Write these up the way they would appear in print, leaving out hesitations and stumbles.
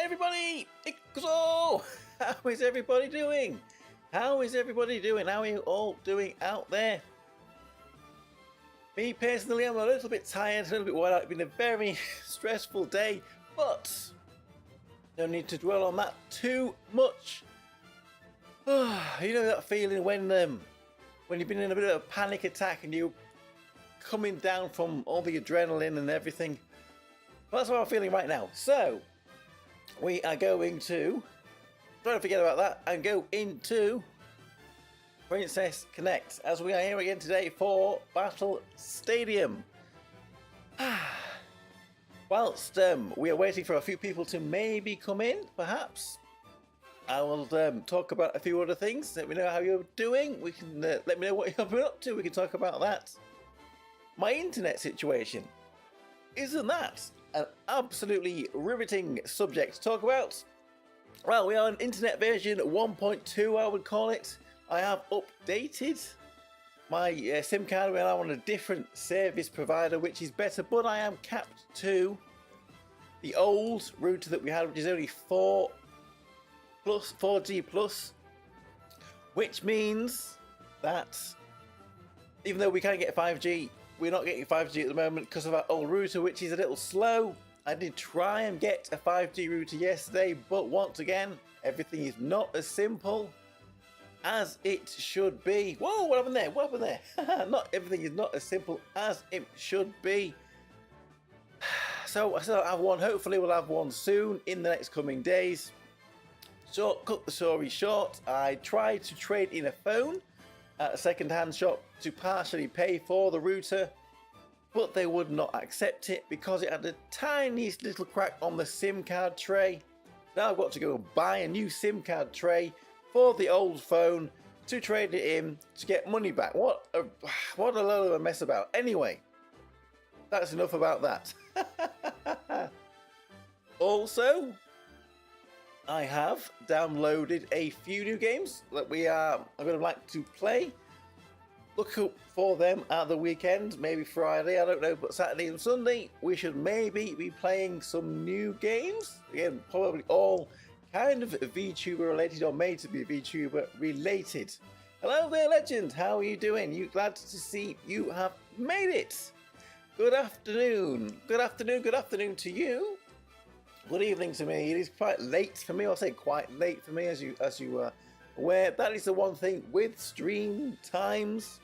everybody! Ikuzo! How is everybody doing? How is everybody doing? How are you all doing out there? Me personally, I'm a little bit tired, a little bit worn out. It's been a very stressful day, but don't need to dwell on that too much. You know that feeling when you've been in a bit of a panic attack and you're coming down from all the adrenaline and everything. Well, that's what I'm feeling right now. So we are going to try to forget about that and go into Princess Connect, as we are here again today for Battle Stadium. Whilst we are waiting for a few people to maybe come in, perhaps I will talk about a few other things. Let me know how you're doing. We can let me know what you've been up to. We can talk about that. My internet situation. Isn't that an absolutely riveting subject to talk about? Well, we are on internet version 1.2, I would call it. I have updated my SIM card. We are now on a different service provider, which is better, but I am capped to the old router that we had, which is only 4G plus, which means that even though we can get 5G, we're not getting 5G at the moment because of our old router, which is a little slow. I did try and get a 5G router yesterday, but once again, everything is not as simple as it should be. Whoa, what happened there? What happened there? Not everything is not as simple as it should be. So I still have one. Hopefully we'll have one soon in the next coming days. So, cut the story short, I tried to trade in a phone at a second-hand shop to partially pay for the router, but they would not accept it because it had the tiniest little crack on the SIM card tray. Now I've got to go buy a new SIM card tray for the old phone to trade it in to get money back. What a load of a mess about. Anyway, that's enough about that. Also, I have downloaded a few new games that I'm going to like to play. Look up for them at the weekend, maybe Friday, I don't know, but Saturday and Sunday we should maybe be playing some new games. Again, probably all kind of VTuber related or made to be VTuber related. Hello there, legend. How are you doing? You glad to see you have made it? Good afternoon. Good afternoon. Good afternoon to you. Good evening to me. It is quite late for me. I'll say quite late for me, as you are aware. That is the one thing with stream times.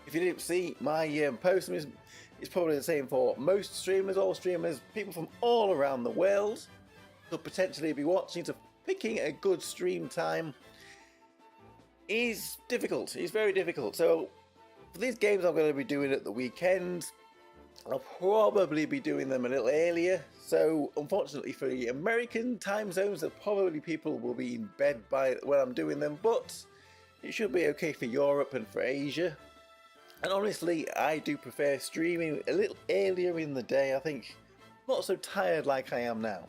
If you didn't see my post, it's probably the same for most streamers. All streamers, people from all around the world, could potentially be watching. So picking a good stream time is difficult. It's very difficult. So for these games I'm going to be doing at the weekend, I'll probably be doing them a little earlier. So unfortunately for the American time zones, that probably people will be in bed by when I'm doing them, but it should be okay for Europe and for Asia. And honestly, I do prefer streaming a little earlier in the day. I think not so tired like I am now.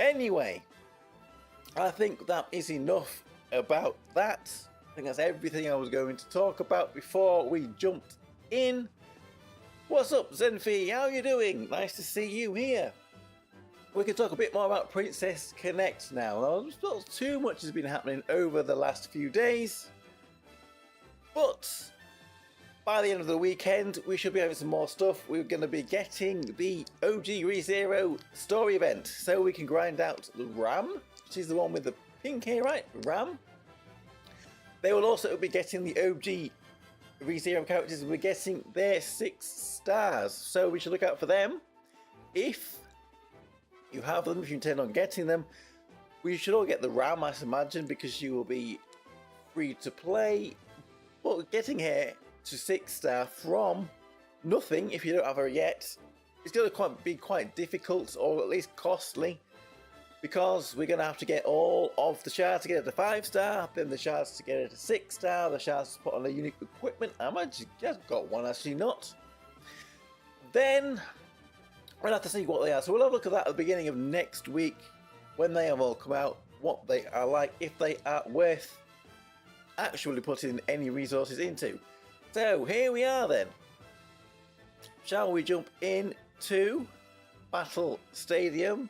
Anyway, I think that is enough about that. I think that's everything I was going to talk about before we jumped in. What's up, Zenfi? How are you doing? Nice to see you here. We can talk a bit more about Princess Connect now. Not too much has been happening over the last few days, but by the end of the weekend, we should be having some more stuff. We're going to be getting the OG ReZero story event, so we can grind out the Ram, which is the one with the pink hair, right? Ram. They will also be getting the OG ReZero characters. We're getting their 6 stars, so we should look out for them. If you have them, if you intend on getting them, we should all get the Ram, I imagine, because you will be free to play. But getting her to 6 star from nothing, if you don't have her yet, it's going to be quite difficult, or at least costly, because we're going to have to get all of the shards to get her to 5 star, then the shards to get her to 6 star, the shards to put on the unique equipment. I imagine I've got one, actually not. Then we'll have to see what they are. So we'll have a look at that at the beginning of next week when they have all come out, what they are like, if they are worth actually putting any resources into. So here we are then. Shall we jump into Battle Stadium?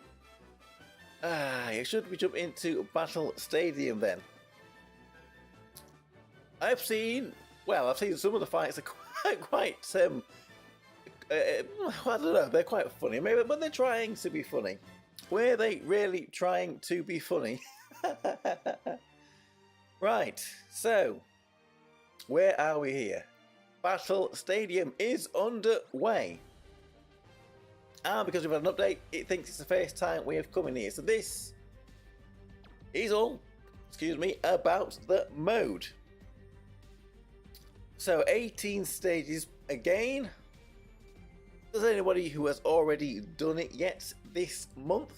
Should we jump into Battle Stadium then? I've seen some of the fights are quite I don't know, they're quite funny. Maybe, but they're trying to be funny. Were they really trying to be funny? Right, so where are we here? Battle Stadium is underway. And because we've had an update, it thinks it's the first time we have come in here. So this is all, about the mode. So 18 stages again. Is there anybody who has already done it yet this month?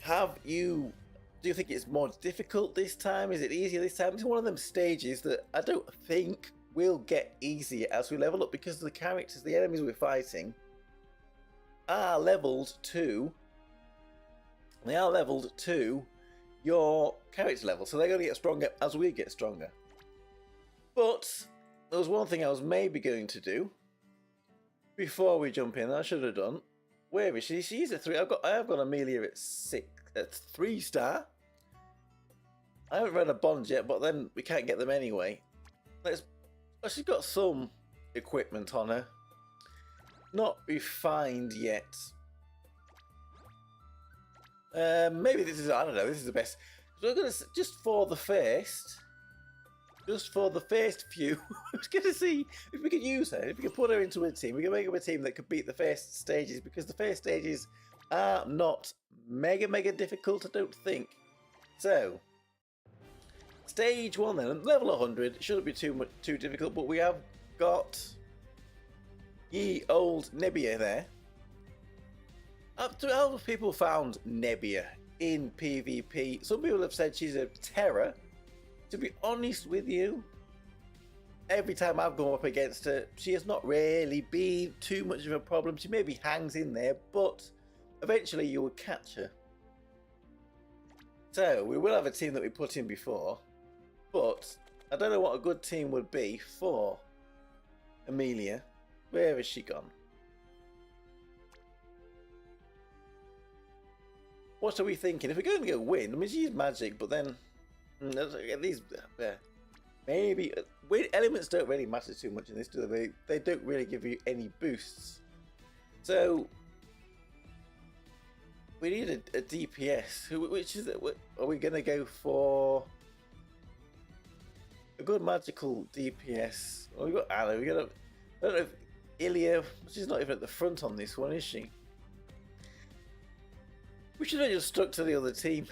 Do you think it's more difficult this time? Is it easier this time? It's one of them stages that I don't think will get easier as we level up, because the characters, the enemies we're fighting are leveled to your character level, so they're going to get stronger as we get stronger. But there was one thing I was maybe going to do before we jump in. I should have done. Where is she? She's at 3. I have got Amelia at 3-star. I haven't read a bond yet, but then we can't get them anyway. She's got some equipment on her. Not refined yet. Maybe this is, I don't know, this is the best. So we're going to, just for the first few, we're going to see if we can use her, if we can put her into a team. We can make up a team that could beat the first stages, because the first stages are not mega difficult, I don't think. So, stage 1 then, level 100, shouldn't be too difficult, but we have got ye old Nebbia there. How have people found Nebbia in PvP? Some people have said she's a terror. To be honest with you, every time I've gone up against her, she has not really been too much of a problem. She maybe hangs in there, but eventually you will catch her. So, we will have a team that we put in before, but I don't know what a good team would be for Amelia. Where has she gone? What are we thinking? If we're going to go win, I mean, she's magic, but then these maybe elements don't really matter too much in this, do they? They don't really give you any boosts. So we need a DPS. Which is it? Are we going to go for a good magical DPS? Well, we got Anna. I don't know if Ilya. She's not even at the front on this one, is she? We should have just stuck to the other team.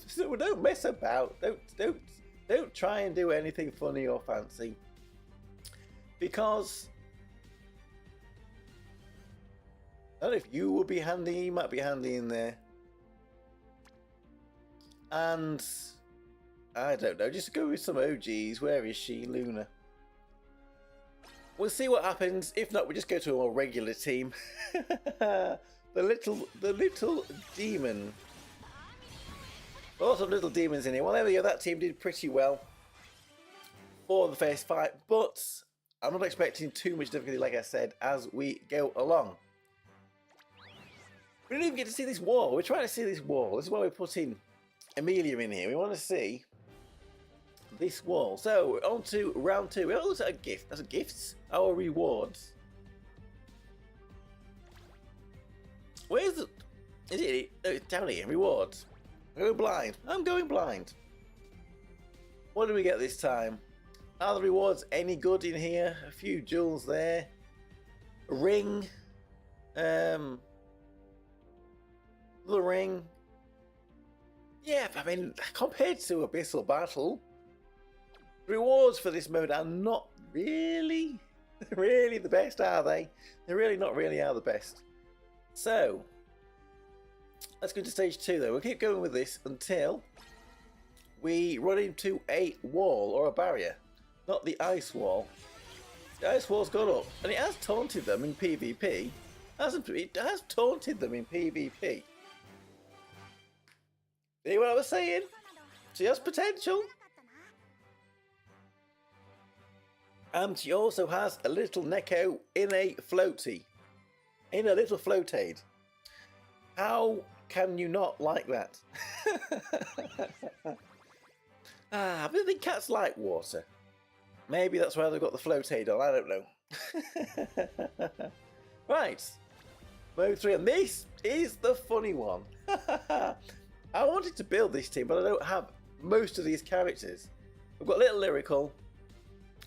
So don't mess about. Don't try and do anything funny or fancy, because I don't know if you will be handy. You might be handy in there, and I don't know. Just go with some OGs. Where is she, Luna? We'll see what happens. If not, we just go to a more regular team. The little demon. Lots of little demons in here. Well, there we go. That team did pretty well for the first fight, but I'm not expecting too much difficulty, like I said, as we go along. We didn't even get to see this wall. We're trying to see this wall. This is why we're putting Amelia in here. We want to see this wall. So we're on to round 2. Oh, that's a gift. That's a gifts. Our rewards. Where's the... Is it... Oh, down here. Rewards. I'm going blind. I'm going blind. What do we get this time? Are the rewards any good in here? A few jewels there. A ring. The ring. Yeah, I mean, compared to Abyssal Battle, rewards for this mode are not really the best, are they? They really not really are the best. So, let's go to stage 2 though. We'll keep going with this until we run into a wall or a barrier. Not the ice wall. The ice wall's gone up, and it has taunted them in PvP. It has taunted them in PvP. See what I was saying? She has potential. And she also has a little Neko in a floaty. In a little floatade. How can you not like that? I don't think cats like water. Maybe that's why they've got the floatate on, I don't know. Right, mode 3, and this is the funny one. I wanted to build this team, but I don't have most of these characters. I've got Little Lyrical,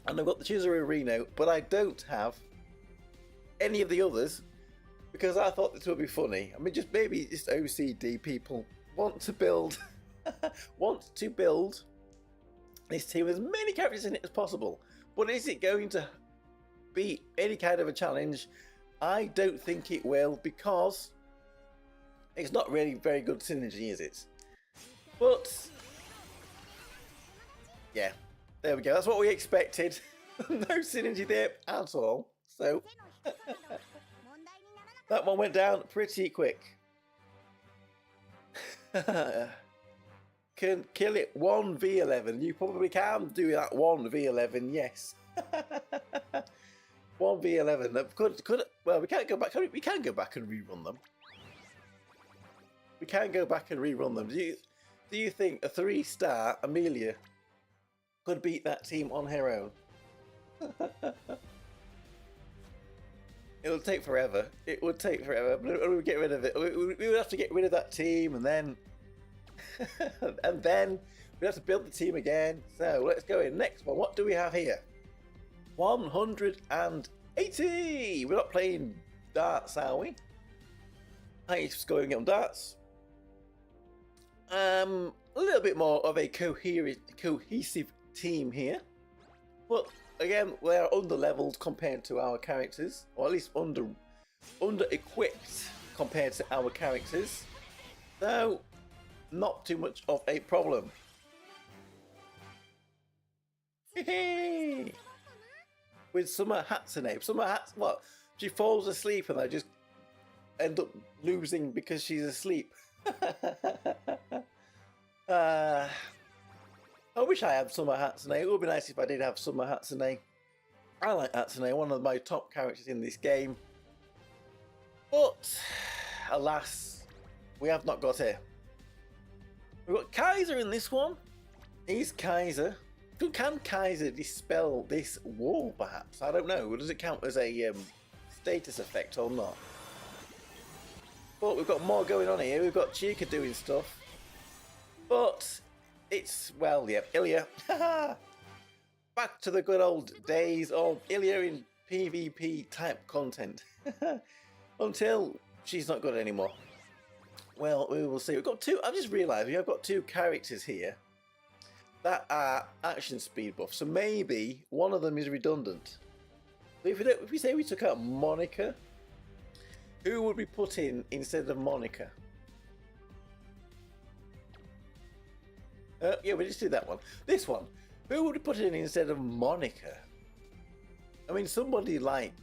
and I've got the Chizuru Reno, but I don't have any of the others, because I thought this would be funny. I mean, just maybe just OCD people want to build, this team with as many characters in it as possible. But is it going to be any kind of a challenge? I don't think it will, because it's not really very good synergy, is it? But yeah, there we go. That's what we expected. No synergy there at all. So that one went down pretty quick. Can kill it 1v11. You probably can do that 1v11, yes. 1v11. Well, we can't go back. We can go back and rerun them. We can go back and rerun them. Do you think a 3-star Amelia could beat that team on her own? It'll take forever. It would take forever. But we get rid of it. We would have to get rid of that team, and then and then we have to build the team again. So let's go in. Next one. What do we have here? 180. We're not playing darts, are we? Nice going on darts. A little bit more of a cohesive team here, but again, we are under-leveled compared to our characters, or at least under-equipped compared to our characters. So, not too much of a problem. With Summer Hatsune. What? She falls asleep and I just end up losing because she's asleep. I wish I had Summer Hatsune. It would be nice if I did have Summer Hatsune. I like Hatsune, one of my top characters in this game. But, alas, we have not got her. We've got Kaiser in this one. Is Kaiser... Can Kaiser dispel this wall, perhaps? I don't know. Does it count as a status effect or not? But we've got more going on here. We've got Chica doing stuff. But it's, well, yeah, Ilya. Back to the good old days of Ilya in PvP type content. Until she's not good anymore. Well, we will see. We've got two, I've just realised we have got two characters here that are action speed buffs. So maybe one of them is redundant. So if we say we took out Monica, who would we put in instead of Monica? Yeah, we just did that one. This one. Who would we put in instead of Monica? I mean, somebody like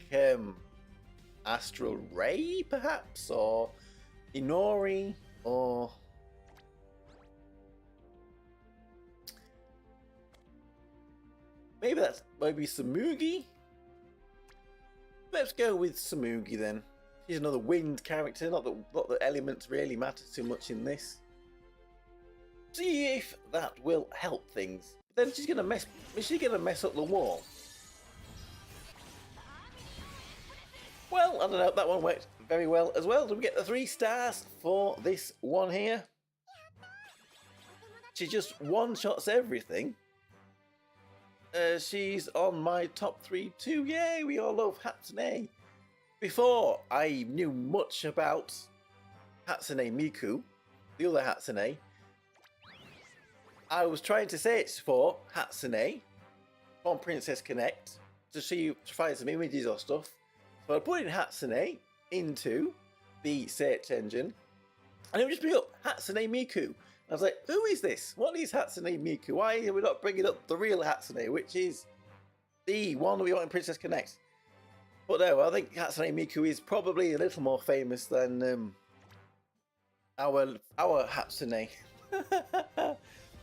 Astral Ray, perhaps? Or Inori? Or... maybe Samugi? Let's go with Samugi then. She's another wind character, not that elements really matter too much in this. See if that will help things. Then she's gonna mess. Is she gonna mess up the wall? Well, I don't know. That one worked very well as well. Do we get the 3 stars for this one here? She just one-shots everything. She's on my top 3 too. Yay! We all love Hatsune. Before I knew much about Hatsune Miku, the other Hatsune, I was trying to search for Hatsune on Princess Connect to find some images or stuff. So I put in Hatsune into the search engine, and it would just bring up Hatsune Miku. I was like, who is this? What is Hatsune Miku? Why are we not bringing up the real Hatsune, which is the one that we got in Princess Connect? But no, I think Hatsune Miku is probably a little more famous than our Hatsune.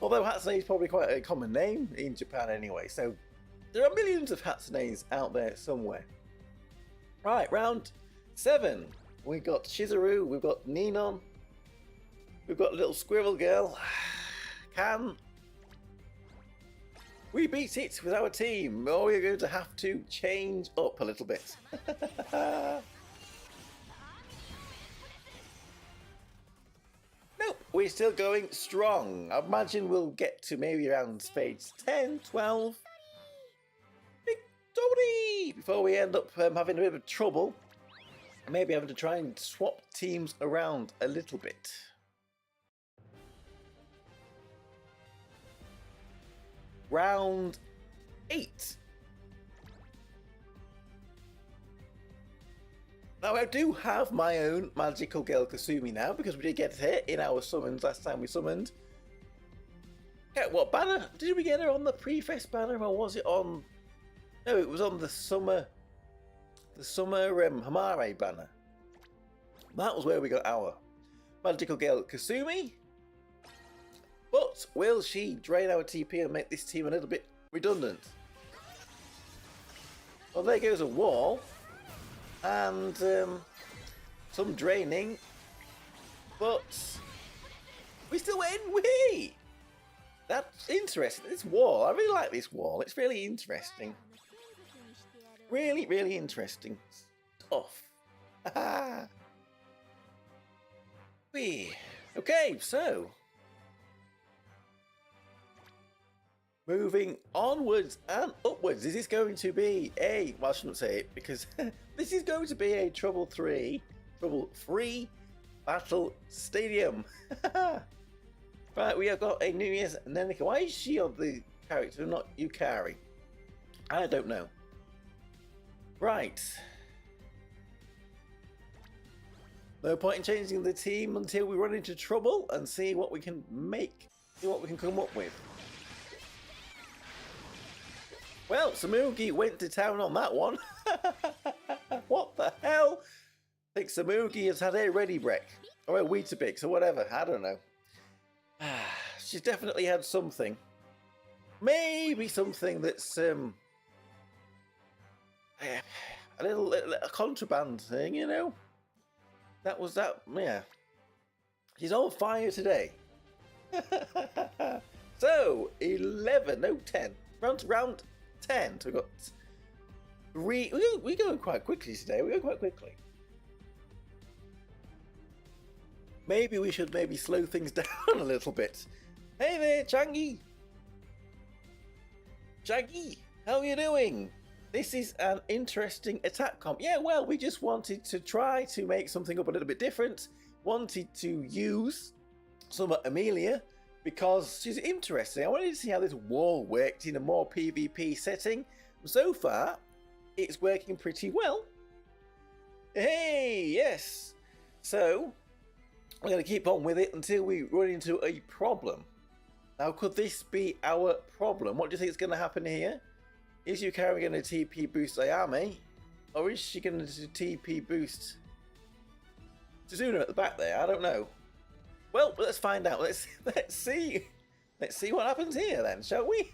Although Hatsune is probably quite a common name in Japan anyway, so there are millions of Hatsunes out there somewhere. Right, round 7. We've got Shizuru, we've got Ninon, we've got little squirrel girl. Can we beat it with our team? Or we're going to have to change up a little bit. Nope, we're still going strong. I imagine we'll get to maybe around phase 10, 12. Victory! Before we end up having a bit of trouble. Maybe having to try and swap teams around a little bit. Round 8. Now I do have my own magical girl Kasumi now because we did get her in our summons last time we summoned. Yeah, what banner? Did we get her on the pre-fest banner or was it on... No, it was on the summer Hamare banner. That was where we got our magical girl Kasumi. But will she drain our TP and make this team a little bit redundant? Well, there goes a wall. And some draining. But we still win! Whee! That's interesting. This wall, I really like this wall. It's really interesting. Really, really interesting stuff. Whee! Okay, so moving onwards and upwards. This is going to be a, well, I shouldn't say it because this is going to be a trouble-free battle stadium. Right, we have got a New Year's Nenika. Why is she on the character, not Yukari? I don't know. Right. No point in changing the team until we run into trouble and see what we can make, see what we can come up with. Well, Samugi went to town on that one. What the hell? I think Samugi has had a ready break. Or a Weetabix or whatever. I don't know. She's definitely had something. Maybe something that's a little contraband thing, you know? That was that, yeah. She's on fire today. So, 11, no 10. Round 10. So we've got 3. We're going quite quickly today. We're going quite quickly. Maybe we should slow things down a little bit. Hey there, Changi. Changi, how are you doing? This is an interesting attack comp. Yeah, well, we just wanted to try to make something up a little bit different. Wanted to use some Amelia because she's interesting. I wanted to see how this wall worked in a more PvP setting. So far, it's working pretty well. Hey, yes. So, we're going to keep on with it until we run into a problem. Now, could this be our problem? What do you think is going to happen here? Is Yukari going to TP boost Ayame? Or is she going to TP boost Tsuzuna at the back there? I don't know. Well, let's find out. Let's see. Let's see what happens here then, shall we?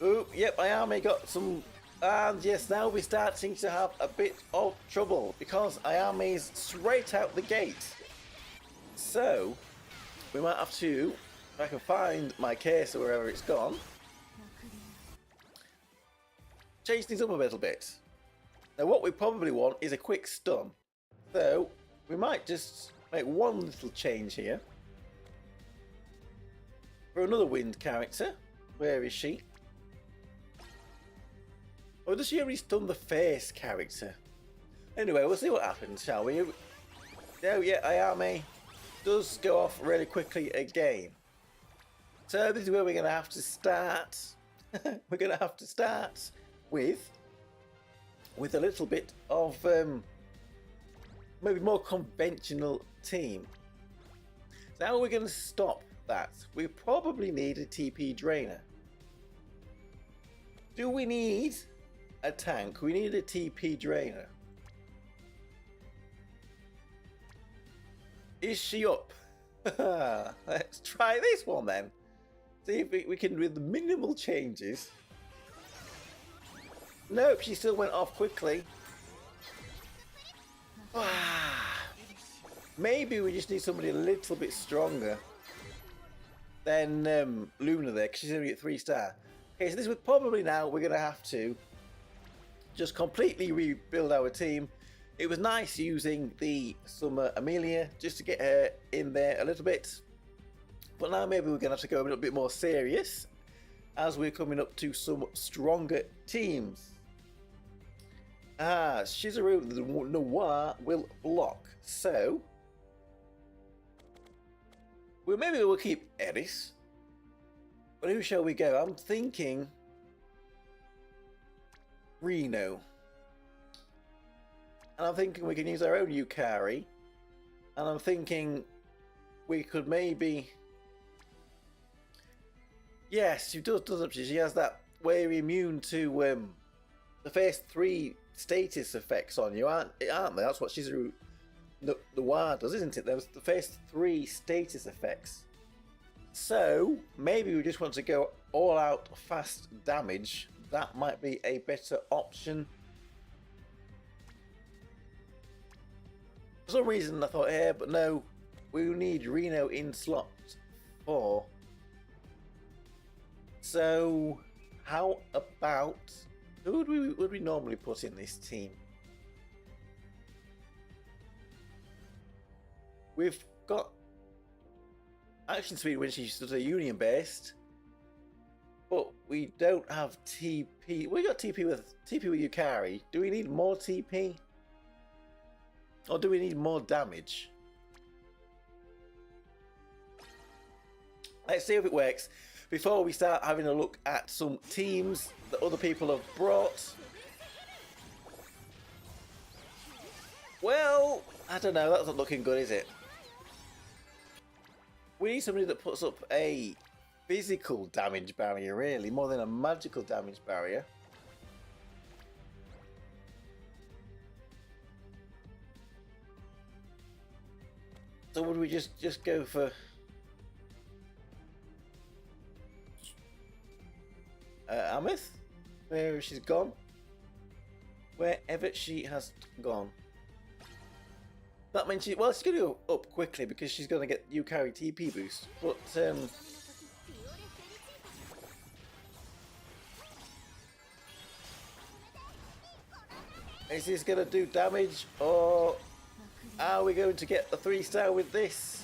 Oh, yep, Ayame got some. And yes, now we're starting to have a bit of trouble because Ayame's straight out the gate. So, we might have to, if I can find my case or wherever it's gone, change things up a little bit. Now what we probably want is a quick stun. So, we might just make one little change here. For another wind character. Where is she? Or does she already stun the face character? Anyway, we'll see what happens, shall we? Oh yeah, Ayame does go off really quickly again. So this is where we're going to have to start. We're going to have to start with a little bit of maybe more conventional team. So how are we going to stop that? We probably need a TP drainer. Do we need a tank? We need a TP drainer. Is she up? Let's try this one then. See if we can, with minimal changes, Nope, she still went off quickly. Maybe we just need somebody a little bit stronger than Luna there, because she's only at 3-star. Okay, so this would probably now we're going to have to just completely rebuild our team. It was nice using the Summer Amelia just to get her in there a little bit. But now maybe we're going to have to go a little bit more serious as we're coming up to some stronger teams. Shizuru the Noir will block. So, well, maybe we'll keep Eris. But who shall we go? I'm thinking Reno. And I'm thinking we can use our own Yukari. And I'm thinking we could maybe... Yes, she doesn't she? She has that we're immune to the first 3 status effects on you, aren't they? That's what Shizuru Noir does, isn't it? There's the first 3 status effects. So maybe we just want to go all out fast damage. That might be a better option. For some reason I thought here, but no, we need Reno in slot 4. So how about who would we normally put in this team? We've got action speed when she's sort of union based, but we don't have TP. We got TP with Yukari. Do we need more TP? Or do we need more damage? Let's see if it works before we start having a look at some teams that other people have brought. Well, I don't know. That's not looking good, is it? We need somebody that puts up a physical damage barrier, really, more than a magical damage barrier. So would we just go for Amith? Where she's gone? Wherever she has gone. That means she's going to go up quickly because she's going to get Yukari TP boost. But is this going to do damage, or are we going to get the 3-star with this?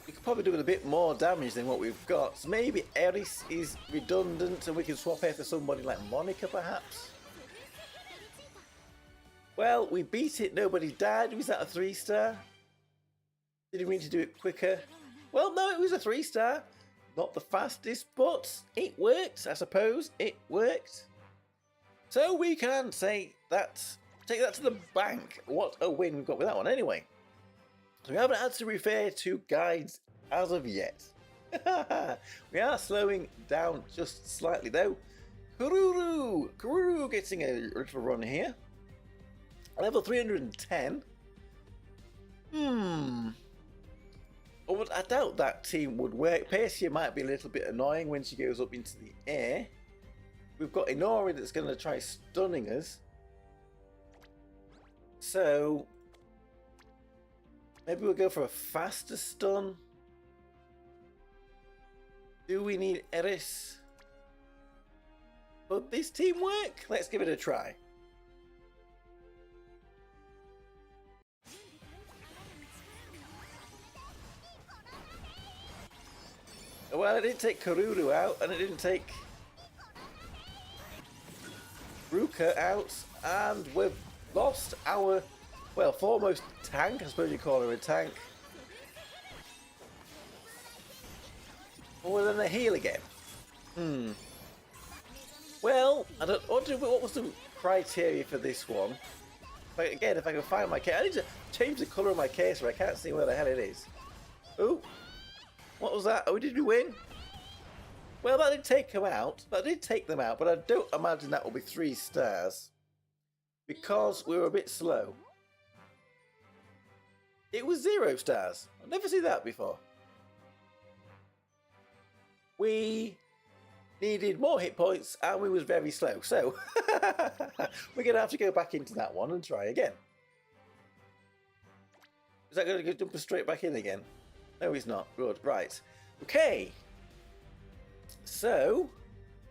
We could probably do with a bit more damage than what we've got. So maybe Eris is redundant and we can swap her for somebody like Monica perhaps. Well, we beat it, nobody died. Was that a 3-star? Did we need to do it quicker? Well, no, it was a 3-star. Not the fastest, but it worked, I suppose. It worked. So we can say that, take that to the bank. What a win we've got with that one anyway. So we haven't had to refer to guides as of yet. We are slowing down just slightly though. Kururu getting a little run here. Level 310. But I doubt that team would work. Persia might be a little bit annoying when she goes up into the air. We've got Inori that's going to try stunning us. So maybe we'll go for a faster stun. Do we need Eris? But this team work? Let's give it a try. Well, it didn't take Kururu out, and it didn't take Ruka out, and we've lost our, well, foremost tank. I suppose you call her a tank. Or then a heal again. Well, I don't. What was the criteria for this one? But again, if I can find my case, I need to change the colour of my case, where I can't see where the hell it is. Ooh. What was that? Oh, did we win? Well, that did take them out. That did take them out, but I don't imagine that will be 3 stars. Because we were a bit slow. It was 0 stars. I've never seen that before. we needed more hit points and we was very slow. So we're going to have to go back into that one and try again. Is that going to jump us straight back in again? No, he's not. Good. Right. Okay. So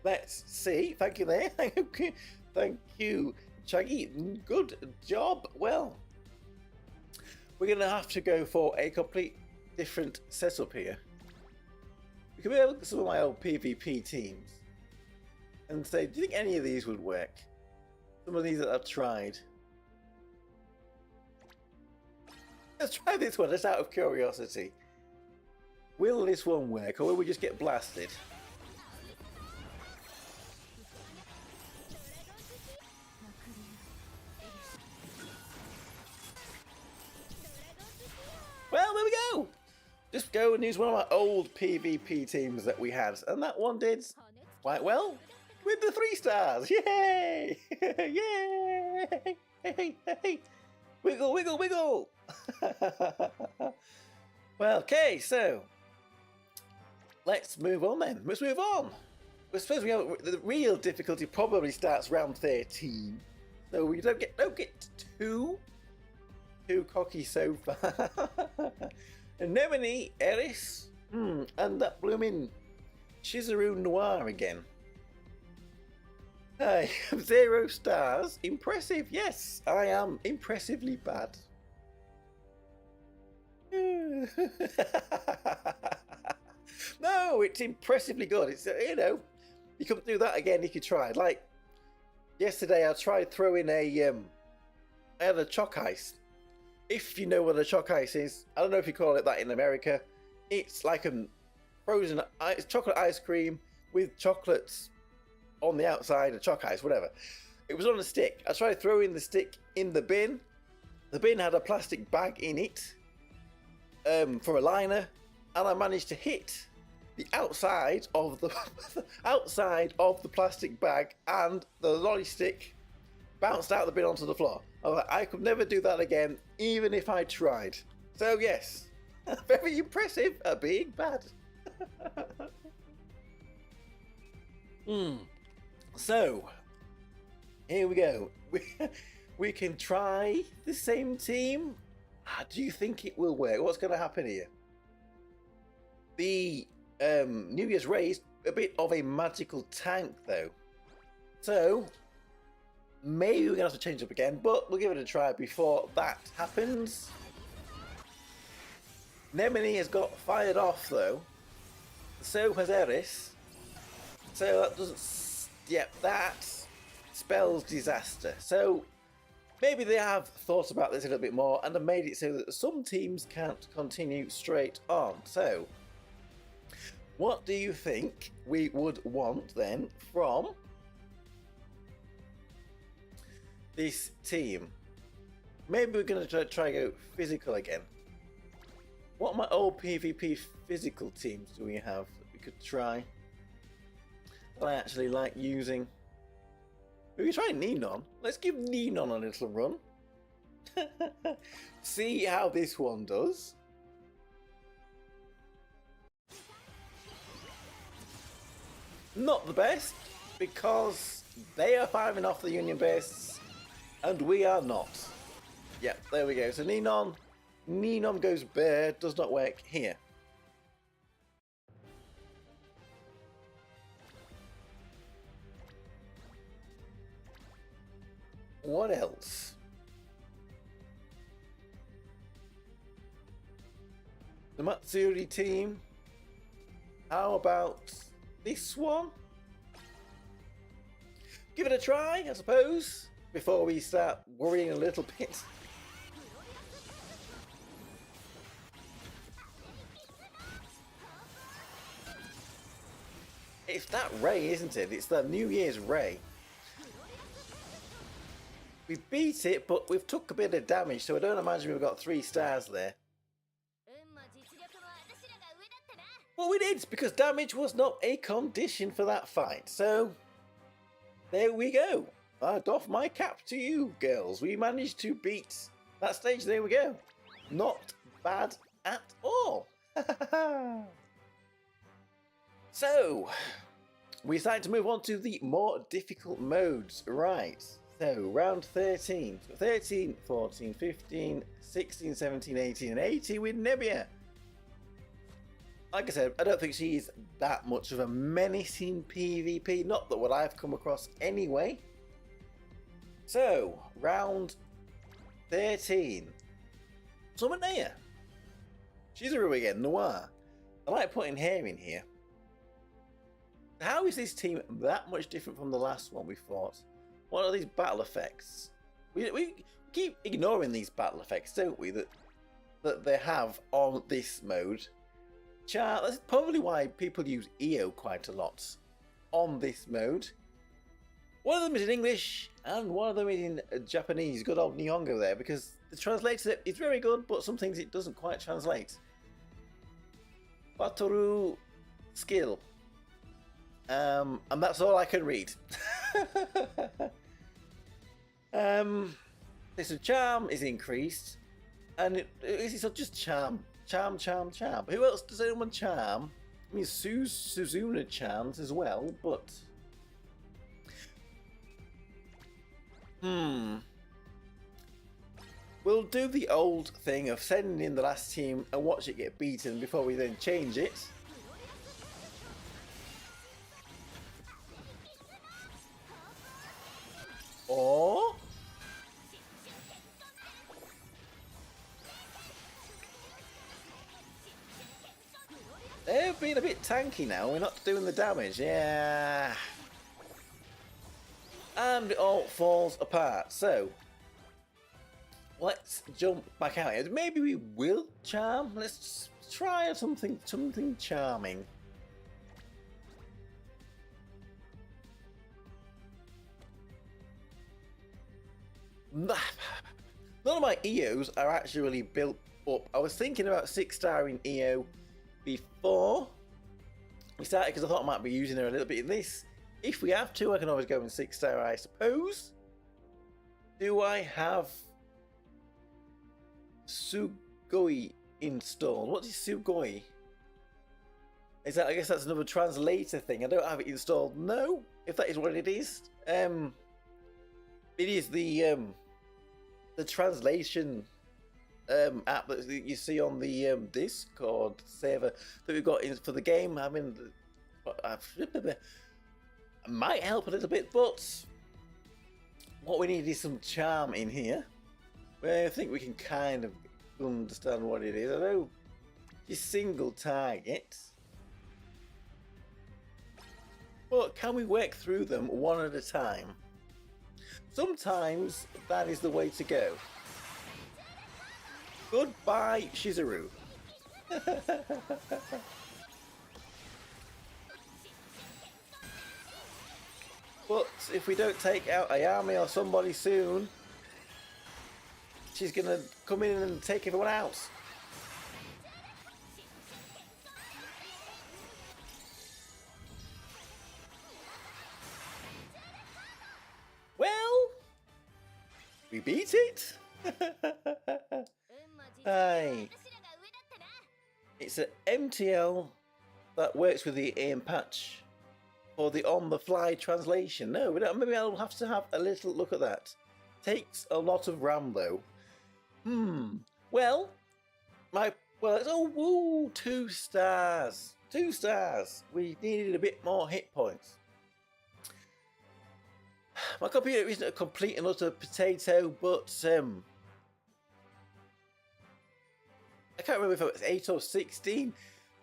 let's see. Thank you there. Thank you, Chaggy. Good job. Well, we're going to have to go for a complete different setup here. We can look at some of my old PvP teams and say, do you think any of these would work? Some of these that I've tried. Let's try this one, just out of curiosity. Will this one work, or will we just get blasted? Well, there we go! Just go and use one of my old PvP teams that we had, and that one did quite well with the 3 stars. Yay! Yay! Hey, hey. Wiggle, wiggle, wiggle! Well, okay, so let's move on then. Let's move on. I suppose the real difficulty probably starts round 13, so we don't get too cocky so far. Anemone, Eris, and that blooming Chizuru Noir again. I have 0 stars. Impressive, yes, I am impressively bad. No, it's impressively good. It's, you know, you could do that again if you tried. Like yesterday, I tried throwing I had a chalk ice. If you know what a chalk ice is, I don't know if you call it that in America. It's like a frozen chocolate ice cream with chocolates on the outside, a chalk ice, whatever. It was on a stick. I tried throwing the stick in the bin. The bin had a plastic bag in it for a liner, and I managed to hit the outside of the outside of the plastic bag, and the lolly stick bounced out the bin onto the floor. I was like, I could never do that again, even if I tried. So yes, very impressive at being bad. So here we go. We can try the same team. Do you think it will work? What's going to happen here? The New Year's raised a bit of a magical tank though, so maybe we're gonna have to change up again, but we'll give it a try before that happens. Nemone has got fired off though, so has Eris, so that doesn't, yep, that spells disaster. So maybe they have thought about this a little bit more and have made it so that some teams can't continue straight on. So what do you think we would want then from this team? Maybe we're going to try go physical again. What my old PvP physical teams do we have that we could try? That I actually like using. We could try Ninon. Let's give Ninon a little run. See how this one does. Not the best, because they are firing off the Union base and we are not. Yep, there we go. So Ninon goes bare, does not work here. What else? The Matsuri team. How about this one? Give it a try, I suppose, before we start worrying a little bit. It's that Ray, isn't it? It's the New Year's Ray. We beat it, but we've took a bit of damage, so I don't imagine we've got 3 stars there. Well, we did, because damage was not a condition for that fight. So, there we go. I doff my cap to you, girls. We managed to beat that stage. There we go. Not bad at all. So, we decided to move on to the more difficult modes. Right, so round 13. 13, 14, 15, 16, 17, 18, and 18 with Nebia. Like I said, I don't think she's that much of a menace in PvP. Not that what I've come across anyway. So, round 13. Summon Naya. Shizuru again, Noir. I like putting her in here. How is this team that much different from the last one we fought? What are these battle effects? We keep ignoring these battle effects, don't we? That they have on this mode. That's probably why people use EO quite a lot on this mode. One of them is in English and one of them is in Japanese. Good old Nihongo there, because the translator is very good, but some things it doesn't quite translate. Batoru skill. And that's all I can read. This charm is increased, and it's not just charm. Charm. Who else does anyone charm? I mean, Suzuna charms as well, but we'll do the old thing of sending in the last team and watch it get beaten before we then change it. Or they've been a bit tanky now. We're not doing the damage. Yeah. And it all falls apart. So let's jump back out here. Maybe we will charm. Let's try something charming. None of my EOs are actually built up. I was thinking about 6-starring EO before we started because I thought I might be using her a little bit in this. If we have to, I can always go in 6-star, I suppose. Do I have Sugoi installed? What is Sugoi? Is that? I guess that's another translator thing. I don't have it installed. No, if that is what it is. It is the translation app that you see on the Discord server that we've got in for the game. I mean, it might help a little bit, but what we need is some charm in here. Well, I think we can kind of understand what it is. I know just single target, but can we work through them one at a time? Sometimes that is the way to go. Goodbye, Shizuru. But if we don't take out Ayami or somebody soon, she's gonna come in and take everyone out. Well, we beat it. Aye. It's an MTL that works with the aim patch for the on-the-fly translation. No, we don't. Maybe I'll have to have a little look at that. Takes a lot of RAM though. Well, it's 2 stars. 2 stars. We needed a bit more hit points. My computer isn't a complete and utter potato, but I can't remember if it was 8 or 16,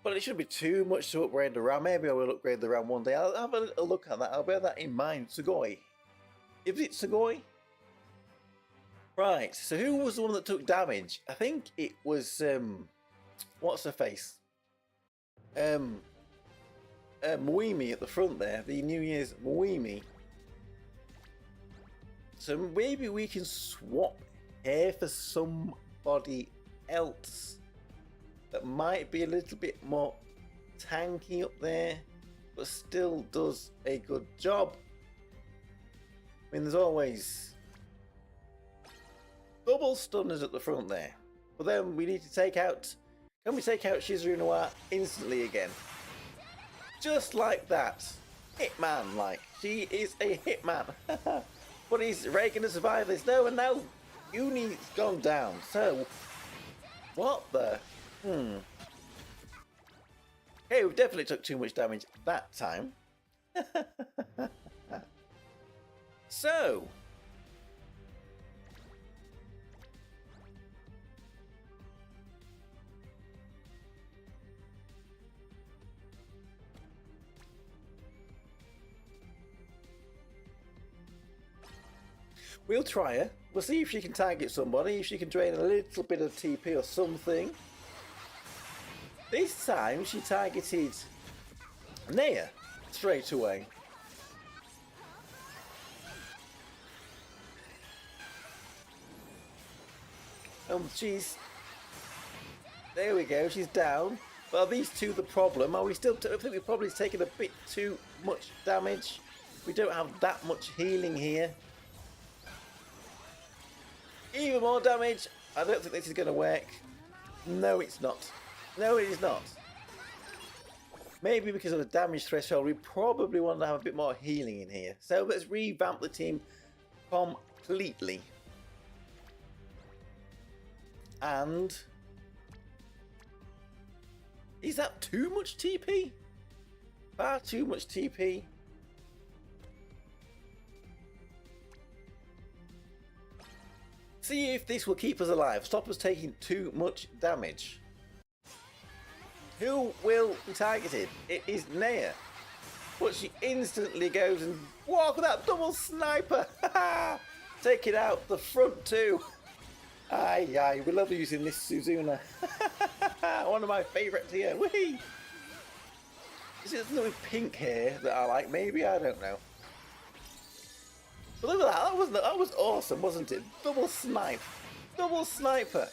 but it shouldn't be too much to upgrade the RAM. Maybe I will upgrade the RAM one day. I'll have a little look at that. I'll bear that in mind. Sugoi. Is it Sugoi? Right, so who was the one that took damage? I think it was, what's her face? Muimi at the front there, the New Year's Muimi. So maybe we can swap her for somebody else that might be a little bit more tanky up there, but still does a good job. I mean, there's always double stunners at the front there. But then we need to take out... Can we take out Shizuru Noir instantly again? Just like that. Hitman, like. She is a hitman. But is Ray going to survive this? No, and now Uni's gone down. So, what the? Okay, we've definitely took too much damage that time. So, we'll try her. We'll see if she can target somebody, if she can drain a little bit of TP or something. This time she targeted Nea straight away. She's... There we go, she's down. But are these two the problem? Are we still... I think we've probably taken a bit too much damage. We don't have that much healing here. Even more damage. I don't think this is going to work. No, it's not. No, it is not. Maybe because of the damage threshold, we probably want to have a bit more healing in here. So let's revamp the team completely. And... is that too much TP? Far too much TP. See if this will keep us alive. Stop us taking too much damage. Who will be targeted? It is Nea. But she instantly goes and walk with that double sniper. Taking out the front two. Aye, aye, we love using this Suzuna. One of my favourites here. Whee! Is it something with pink hair that I like? Maybe, I don't know. But look at that, that was awesome, wasn't it? Double snipe. Double sniper.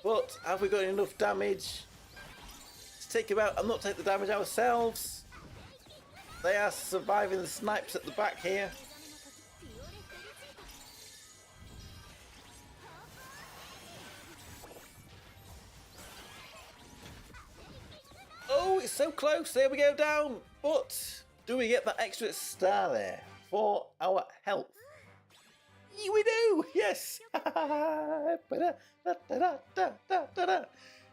But have we got enough damage to take him out and not take the damage ourselves? They are surviving the snipes at the back here. Oh, it's so close. There we go, down. But do we get that extra star there for our health? We do. Yes.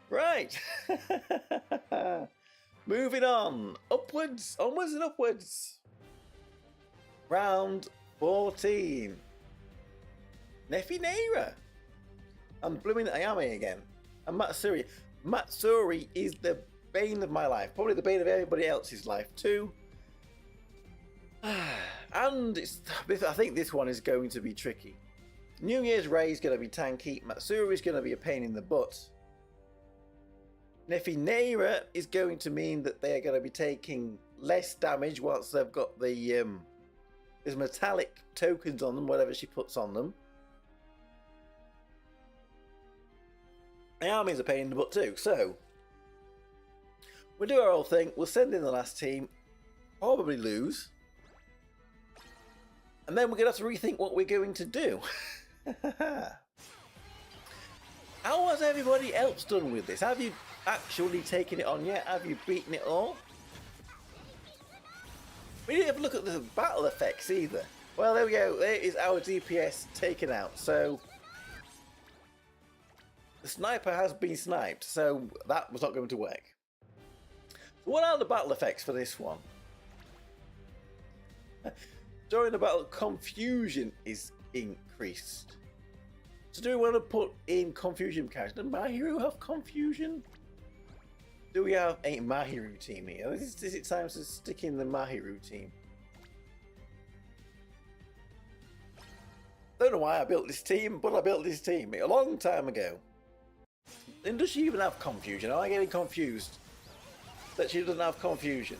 Right. Moving on. Upwards. Onwards and upwards. Round 14. Nefi Neira. I'm blooming Ayame again. And Matsuri. Matsuri is the bane of my life. Probably the bane of everybody else's life too. And I think this one is going to be tricky. New Year's Ray is going to be tanky. Matsuri is going to be a pain in the butt. Nefi Neira is going to mean that they are going to be taking less damage once they've got the there's metallic tokens on them, whatever she puts on them. Ayame is a pain in the butt too, so we'll do our whole thing. We'll send in the last team, probably lose, and then we're going to have to rethink what we're going to do. How has everybody else done with this? Have you actually taken it on yet? Have you beaten it all? We didn't have a look at the battle effects either. Well, there we go. There is our DPS taken out. So the sniper has been sniped, so that was not going to work. So what are the battle effects for this one? During the battle, confusion is increased. So do we want to put in confusion characters? Does Mahiru have confusion? Do we have a Mahiru team here? Is it time to stick in the Mahiru team? Don't know why I built this team, but I built this team a long time ago. And does she even have confusion? Am I getting confused that she doesn't have confusion?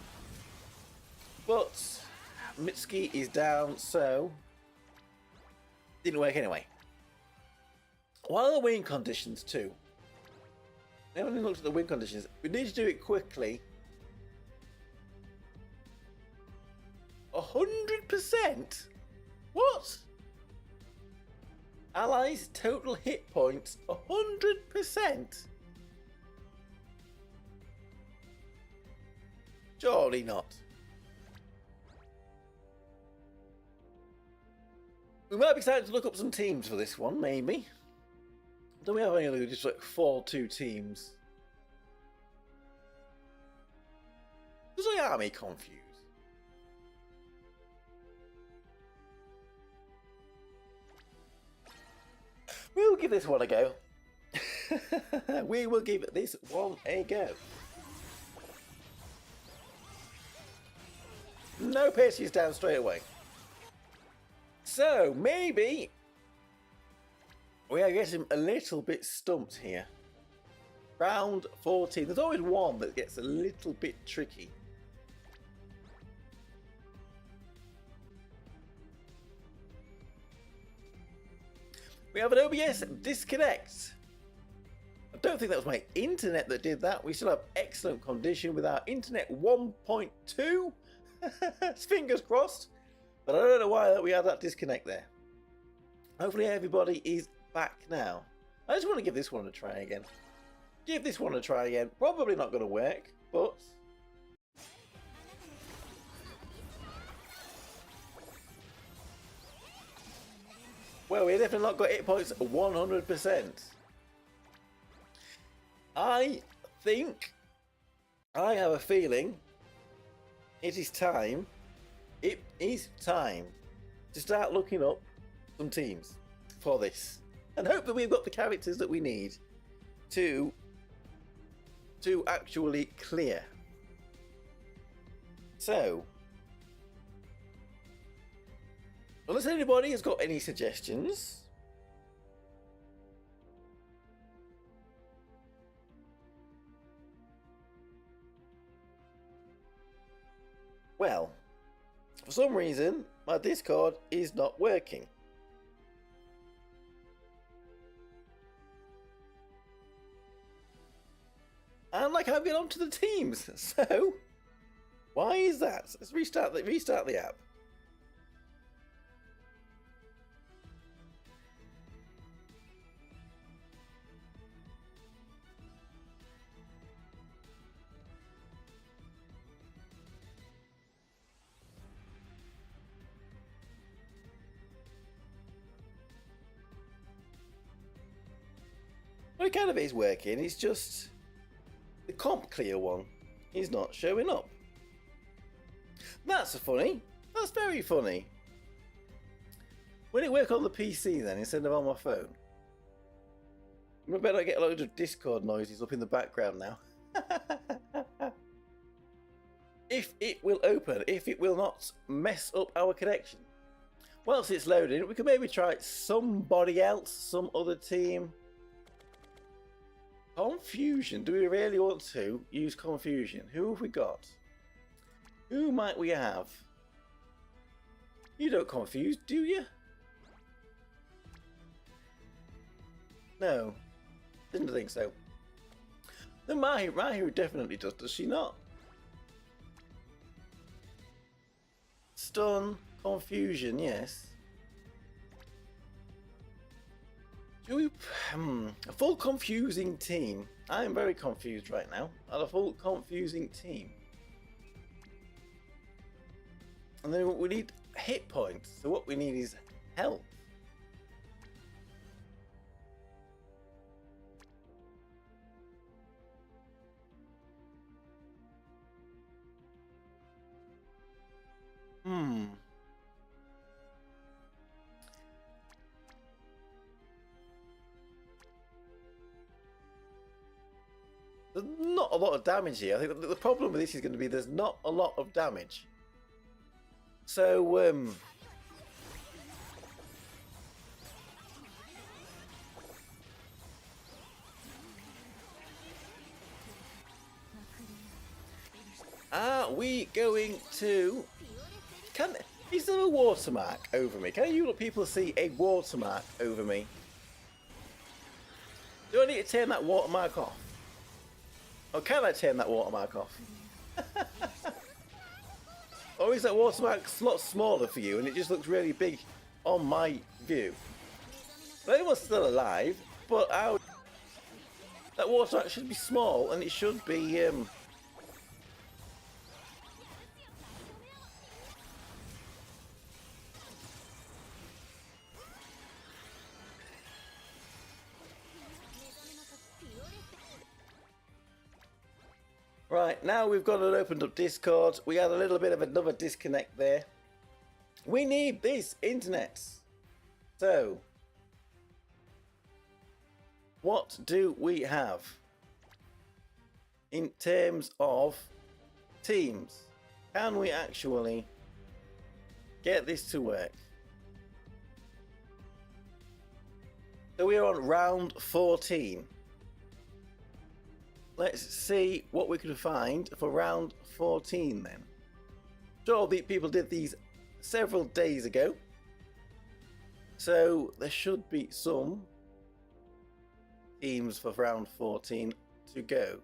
But Mitsuki is down, so didn't work anyway. What are the win conditions too? I haven't even looked at the win conditions. We need to do it quickly. 100%? What? Allies total hit points 100%? Surely not. We might be starting to look up some teams for this one, maybe. Don't we have any other just like 4-2 teams? Does the army confuse? We'll give this one a go. We will give this one a go. No pierces down straight away. So maybe we are getting a little bit stumped here. Round 14. There's always one that gets a little bit tricky. We have an OBS disconnect. I don't think that was my internet that did that. We still have excellent condition with our internet 1.2. Fingers crossed. But I don't know why we had that disconnect there. Hopefully everybody is back now. I just want to give this one a try again. Give this one a try again. Probably not going to work, but... Well, we've definitely not got hit points 100%. I think... I have a feeling... It is time to start looking up some teams for this, and hope that we've got the characters that we need to actually clear. So, unless anybody has got any suggestions, well, for some reason, my Discord is not working. And I can't get onto the teams. So, why is that? Let's restart the app. Well, it kind of is working, it's just the comp clear one is not showing up. That's funny. That's very funny. Will it work on the PC then instead of on my phone? I bet I get a load of Discord noises up in the background now. If it will open, if it will not mess up our connection. Whilst it's loading, we can maybe try somebody else, some other team. Confusion. Do we really want to use confusion? Who have we got? Who might we have? You don't confuse, do you? No. Didn't think so. Then Mahiru definitely does she not? Stun, confusion, yes. Do we, a full confusing team. I am very confused right now. And a full confusing team. And then we need hit points. So what we need is health. There's not a lot of damage here. I think the problem with this is going to be there's not a lot of damage. So, are we going to... Is there a watermark over me? Can you people see a watermark over me? Do I need to turn that watermark off? Or can I turn that watermark off? Or is that watermark a lot smaller for you and it just looks really big on my view? Well, anyone's still alive, but that watermark should be small and it should be Right, now we've got an opened up Discord. We had a little bit of another disconnect there. We need this internet. So, what do we have in terms of teams? Can we actually get this to work? So we are on round 14. Let's see what we can find for round 14 then. Sure, the people did these several days ago, so there should be some teams for round 14 to go.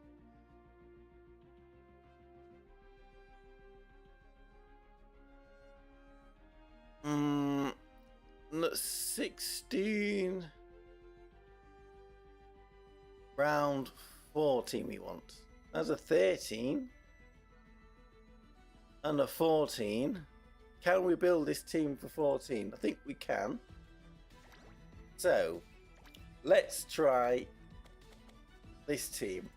No, 16 round 14 we want. That's a 13 and a 14. Can we build this team for 14? I think we can. So let's try this team.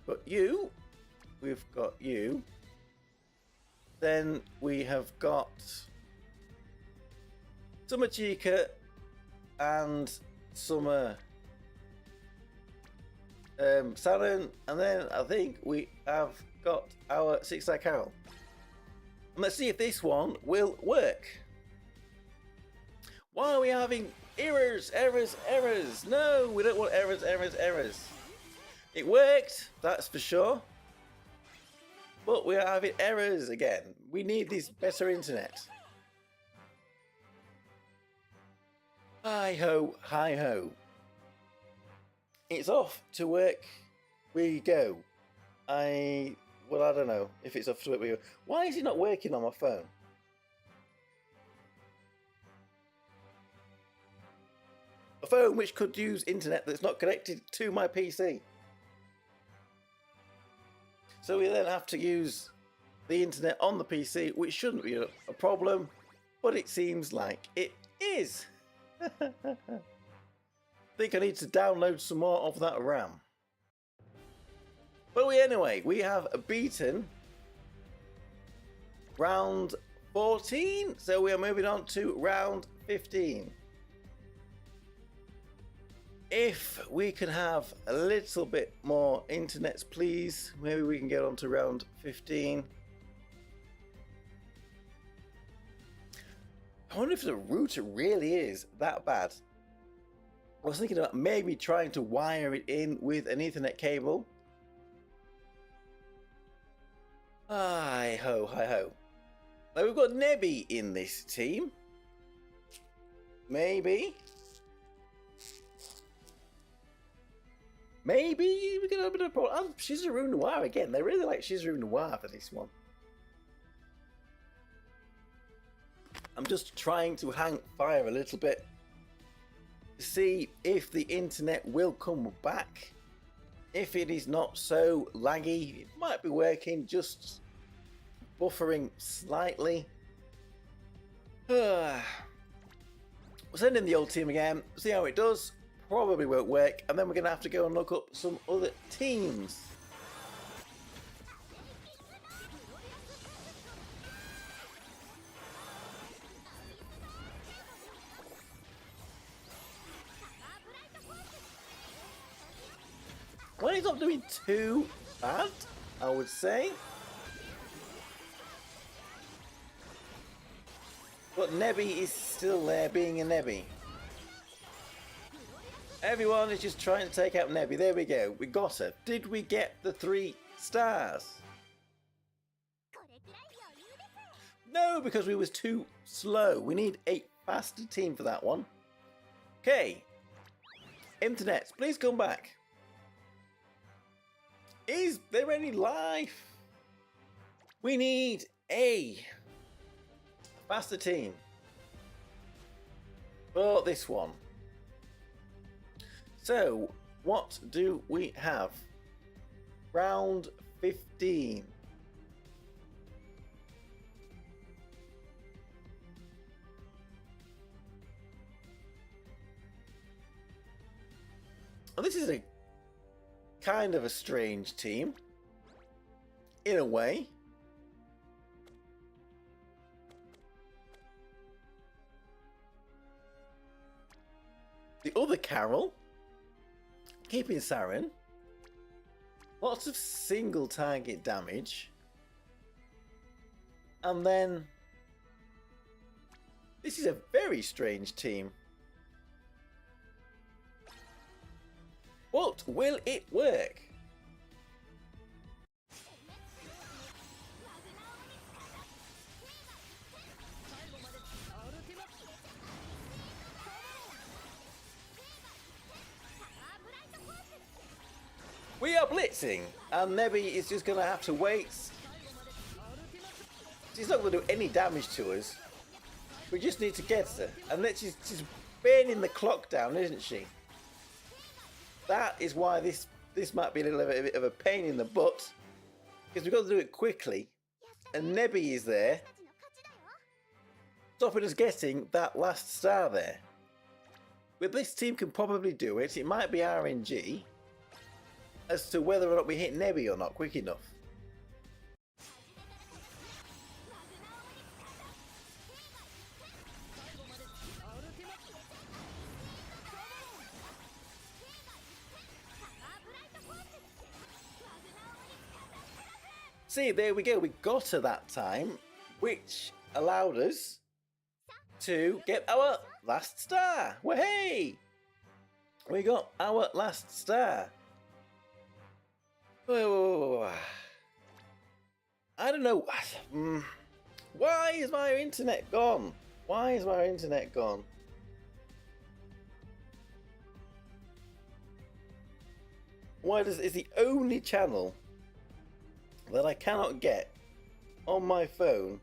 But you, we've got you. Then we have got Summer Chica and Summer Saturn, and then I think we have got our Six-Eye Carol. And let's see if this one will work. Why are we having errors? No, we don't want errors. It worked, that's for sure. But we are having errors again. We need this better internet. Hi ho, hi ho. It's off to work we go. Well, I don't know if it's off to work we go. Why is it not working on my phone? A phone which could use internet that's not connected to my PC. So we then have to use the internet on the PC, which shouldn't be a problem, but it seems like it is. I think I need to download some more of that RAM. But anyway, we have beaten round 14, so we are moving on to round 15. If we can have a little bit more internets, please, maybe we can get on to round 15. I wonder if the router really is that bad. I was thinking about maybe trying to wire it in with an Ethernet cable. Hi ho, hi ho. Now we've got Nebby in this team. Maybe we can have a bit of a problem. Shizaru Noir again. They really like Shizaru Noir for this one. I'm just trying to hang fire a little bit to see if the internet will come back. If it is not so laggy, it might be working, just buffering slightly. We'll send in the old team again, see how it does. Probably won't work, and then we're going to have to go and look up some other teams. Well, he's not doing too bad, I would say. But Nebby is still there being a Nebby. Everyone is just trying to take out Nebby. There we go. We got her. Did we get the 3 stars? No, because we was too slow. We need a faster team for that one. Okay. Internet, please come back. Is there any life? We need a faster team for this one. So, what do we have? Round 15. Well, this is a kind of a strange team. in a way. The other Carol, keeping Saren. Lots of single target damage. And then this is a very strange team. But will it work? We are blitzing, and Nebi is just going to have to wait. She's not going to do any damage to us. We just need to get her. And then she's burning the clock down, isn't she? That is why this might be a little bit of a pain in the butt. Because we've got to do it quickly. And Nebi is there, stopping us getting that last star there. But this team can probably do it. It might be RNG as to whether or not we hit Nebi or not quick enough. See, there we go. We got her that time, which allowed us to get our last star. Well, hey! We got our last star. Oh, I don't know. Why is my internet gone? Why is my internet gone? Why is the only channel that I cannot get on my phone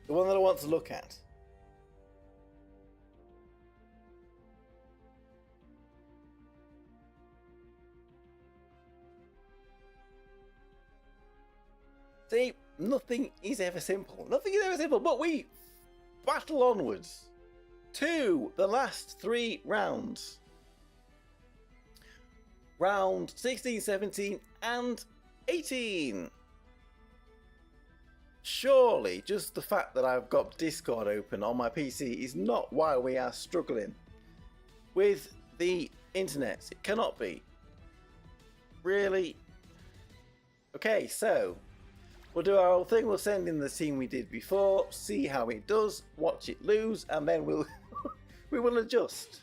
the one that I want to look at? See, nothing is ever simple. Nothing is ever simple, but we battle onwards to the last 3 rounds. Round 16, 17, and 18. Surely, just the fact that I've got Discord open on my PC is not why we are struggling with the internet. It cannot be. Really? Okay, so we'll do our thing. We'll send in the team we did before, see how it does, watch it lose, and then we will adjust.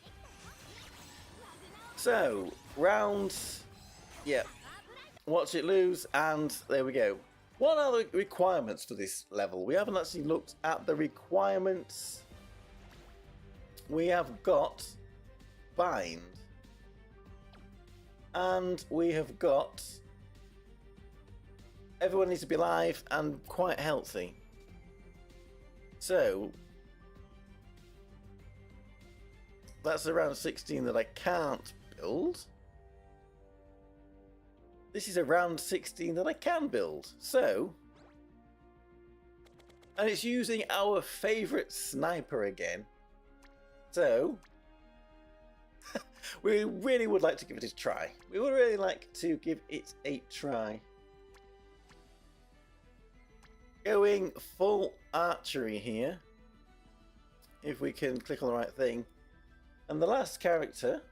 So, rounds, yeah, watch it lose, and there we go. What are the requirements for this level? We haven't actually looked at the requirements. We have got bind, and we have got everyone needs to be alive and quite healthy. So that's around 16 that I can't build. This is around 16 that I can build. So, and it's using our favourite sniper again. So, we really would like to give it a try. We would really like to give it a try. Going full archery here. If we can click on the right thing. And the last character,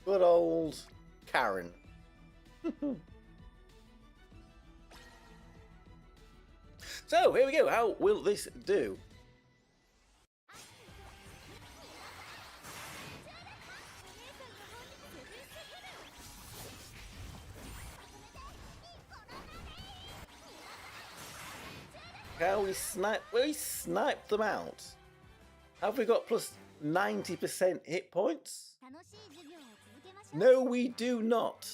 good old Karen. So, here we go. How will this do? How we sniped them out. Have we got plus 90% hit points? No, we do not.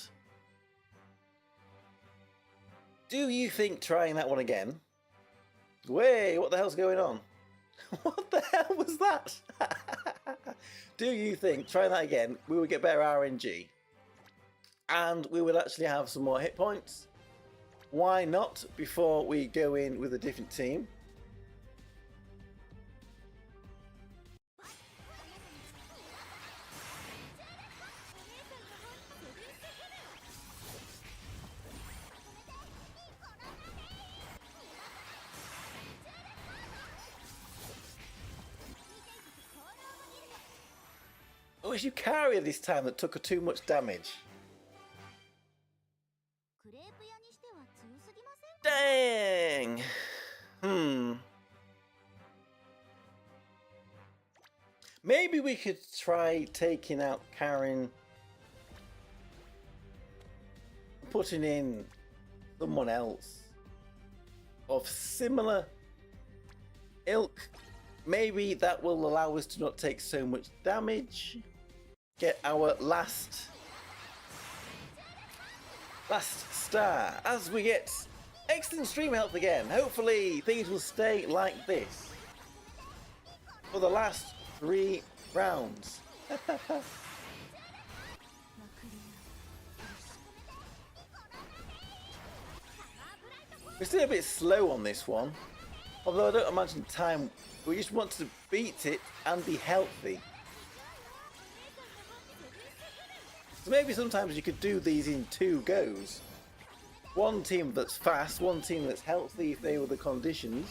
Do you think trying that one again? Wait, what the hell's going on? What the hell was that? Do you think trying that again, we would get better RNG? And we would actually have some more hit points? Why not before we go in with a different team? was Yukari this time that took her too much damage. Dang! Maybe we could try taking out Karen, putting in someone else of similar ilk. Maybe that will allow us to not take so much damage. Get our last star as we get excellent stream health again. Hopefully things will stay like this for the last 3 rounds. We're still a bit slow on this one, although I don't imagine time. We just want to beat it and be healthy. So maybe sometimes you could do these in 2 goes. One team that's fast, one team that's healthy if they were the conditions.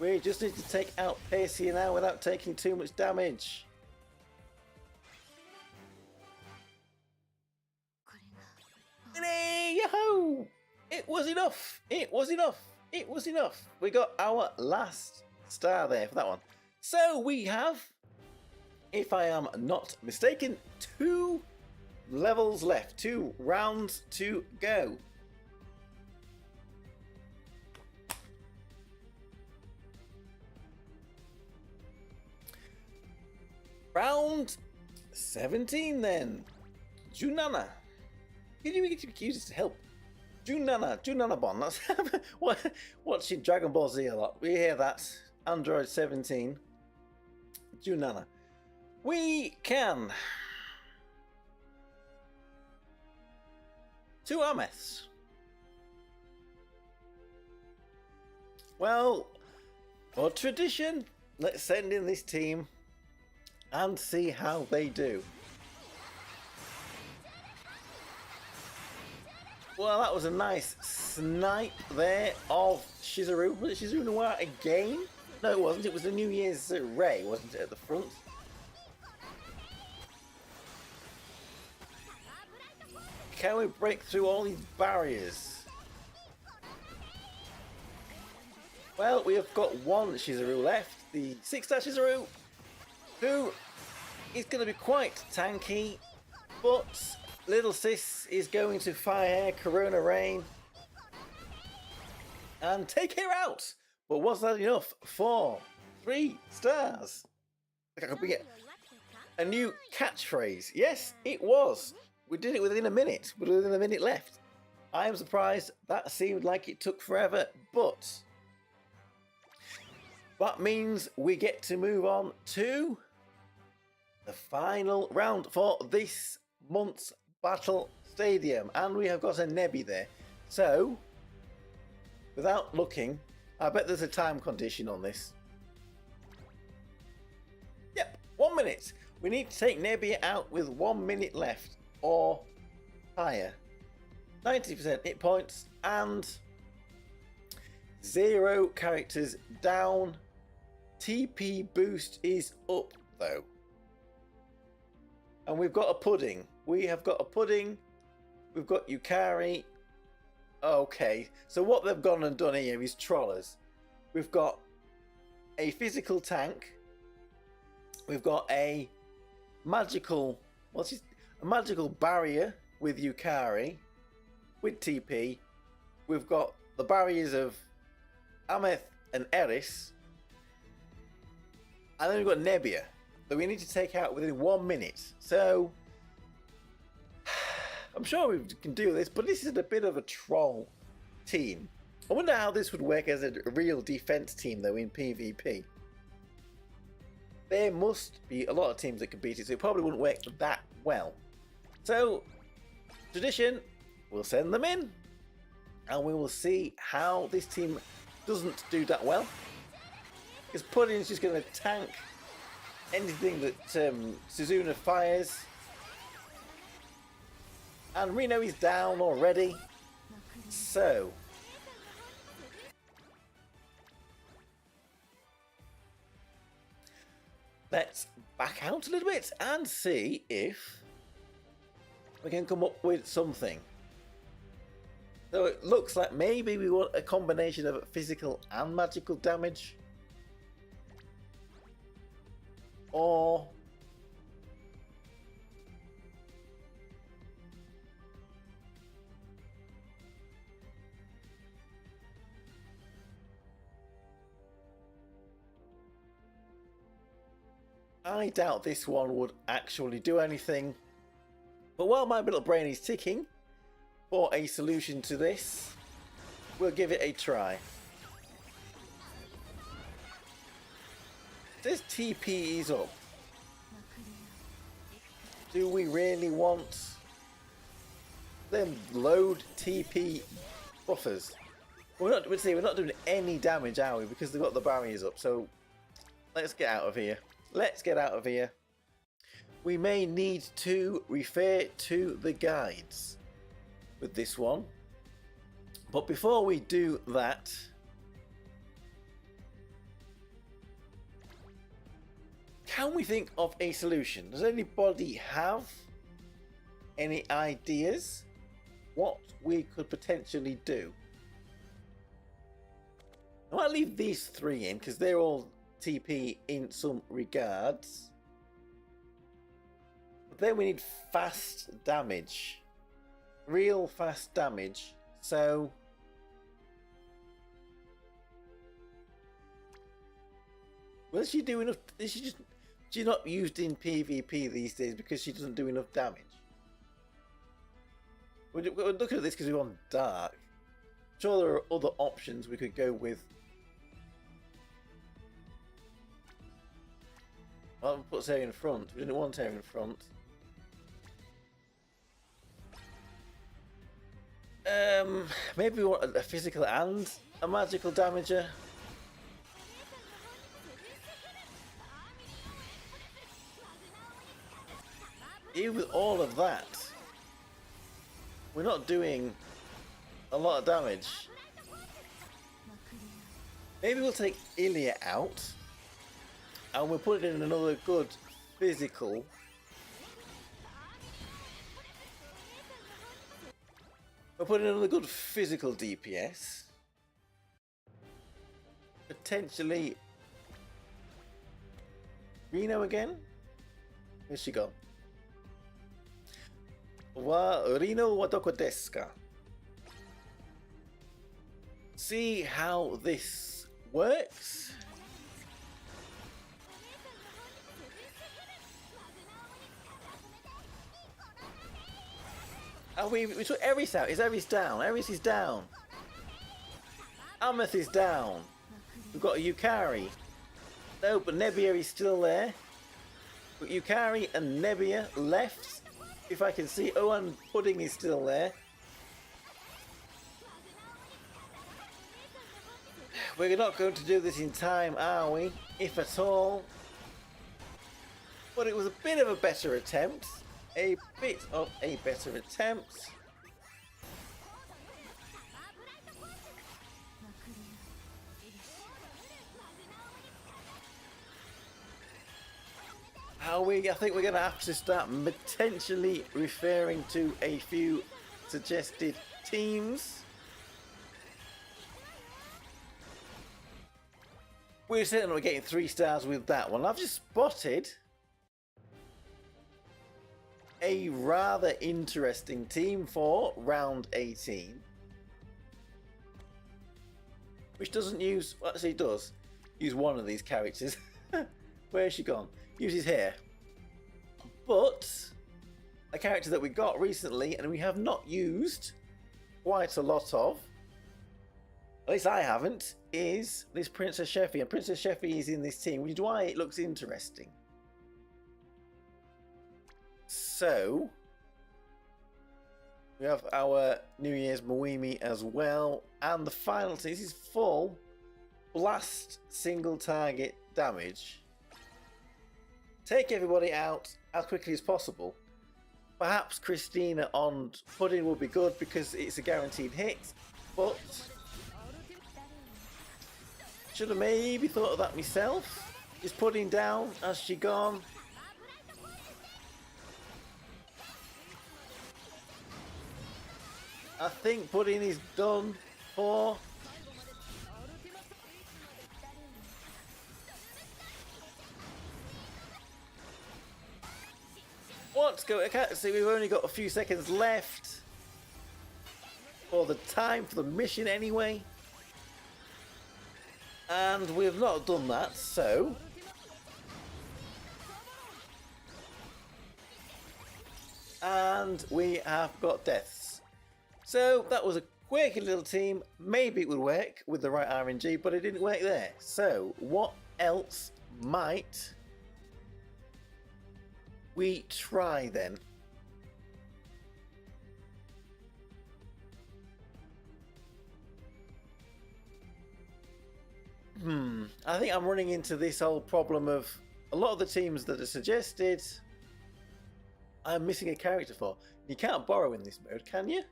We just need to take out Pacey now without taking too much damage. Yahoo! It was enough! It was enough! It was enough! We got our last star there for that one. So we have, if I am not mistaken, 2 levels left. 2 rounds to go. Round 17 then. Junana. Who do we get to use to help? Junana Bon. That's watching Dragon Ball Z a lot. We hear that. Android 17. Junana. We can. 2 Ameths. Well, for tradition, let's send in this team and see how they do. Well, that was a nice snipe there of Shizuru. Was it Shizuru Noir again? No, it wasn't. It was the New Year's Ray, wasn't it, at the front? Can we break through all these barriers? Well, we have got 1 Shizuru left. The 6-star Shizuru, who is going to be quite tanky, but Little Sis is going to fire Corona Rain and take her out. But was that enough for 3 stars? I could get a new catchphrase. Yes, it was. We did it within a minute. Within a minute left. I am surprised that seemed like it took forever, but that means we get to move on to the final round for this month's Battle Stadium, and we have got a Nebby there. So, without looking, I bet there's a time condition on this. Yep, 1 minute. We need to take Nebby out with 1 minute left or higher. 90% hit points and 0 characters down. TP boost is up though. And we've got a pudding. We have got a pudding. We've got Yukari. Okay, so what they've gone and done here is trollers. We've got a physical tank. We've got a magical, what's it? A magical barrier with Yukari, with TP. We've got the barriers of Ameth and Eris. And then we've got Nebbia that we need to take out within 1 minute. So I'm sure we can do this, but this is a bit of a troll team. I wonder how this would work as a real defense team though in PvP. There must be a lot of teams that could beat it, so it probably wouldn't work that well. So, tradition, we'll send them in, and we will see how this team doesn't do that well. Because Pudding is just going to tank anything that Suzuna fires. And Reno is down already. So, let's back out a little bit and see if we can come up with something. So it looks like maybe we want a combination of physical and magical damage. Or I doubt this one would actually do anything. But while my little brain is ticking for a solution to this, we'll give it a try. This TP is up. Do we really want them load TP buffers? We're not doing any damage, are we? Because they've got the barriers up. So let's get out of here. Let's get out of here. We may need to refer to the guides with this one. But before we do that, can we think of a solution? Does anybody have any ideas what we could potentially do? I might leave these three in because they're all TP in some regards. But then we need fast damage. Real fast damage. So will she do enough? She's not used in PvP these days because she doesn't do enough damage. We're looking at this because we're on dark. I'm sure there are other options we could go with. I'll put Sarah in front. We didn't want Sarah in front. Maybe we want a physical and a magical damager. Even with all of that, we're not doing a lot of damage. Maybe we'll take Ilya out. And we'll put it in another good physical. We'll put in another good physical DPS. Potentially Reno again? Where's she gone? Reno wa doko desu ka? See how this works. And we took Eris out. Is Eris down? Eris is down. Ameth is down. We've got a Yukari. No, but Nebbia is still there. But Yukari and Nebbia left. If I can see. Oh, and Pudding is still there. We're not going to do this in time, are we? If at all. But it was a bit of a better attempt. A bit of a better attempt. I think we're going to have to start potentially referring to a few suggested teams. We're certainly not getting 3 stars with that one. I've just spotted a rather interesting team for round 18, which doesn't use, well, actually it does use one of these characters. Where's she gone? Uses hair. But a character that we got recently and we have not used quite a lot of, at least I haven't, is this Princess Sheffy. And Princess Sheffy is in this team, which is why it looks interesting. So we have our New Year's Moimi as well, and the final thing, this is full blast single target damage. Take everybody out as quickly as possible. Perhaps Christina on Pudding will be good because it's a guaranteed hit, but should have maybe thought of that myself. Is Pudding down? Has she gone? I think Pudding is done for. What's going? I can't see. We've only got a few seconds left for the time for the mission, anyway, and we've not done that. So, and we have got deaths. So that was a quirky little team. Maybe it would work with the right RNG, but it didn't work there. So what else might we try then? I think I'm running into this whole problem of a lot of the teams that are suggested I'm missing a character for. You can't borrow in this mode, can you?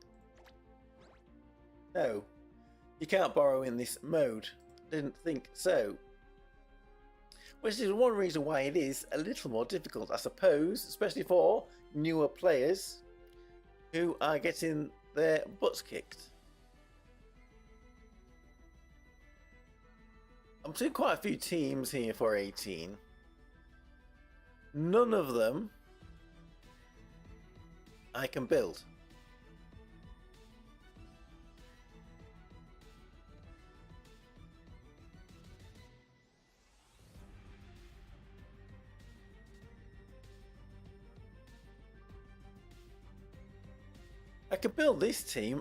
No, you can't borrow in this mode. Didn't think so. Which is one reason why it is a little more difficult, I suppose, especially for newer players who are getting their butts kicked. I'm seeing quite a few teams here for 18. None of them I can build. I could build this team,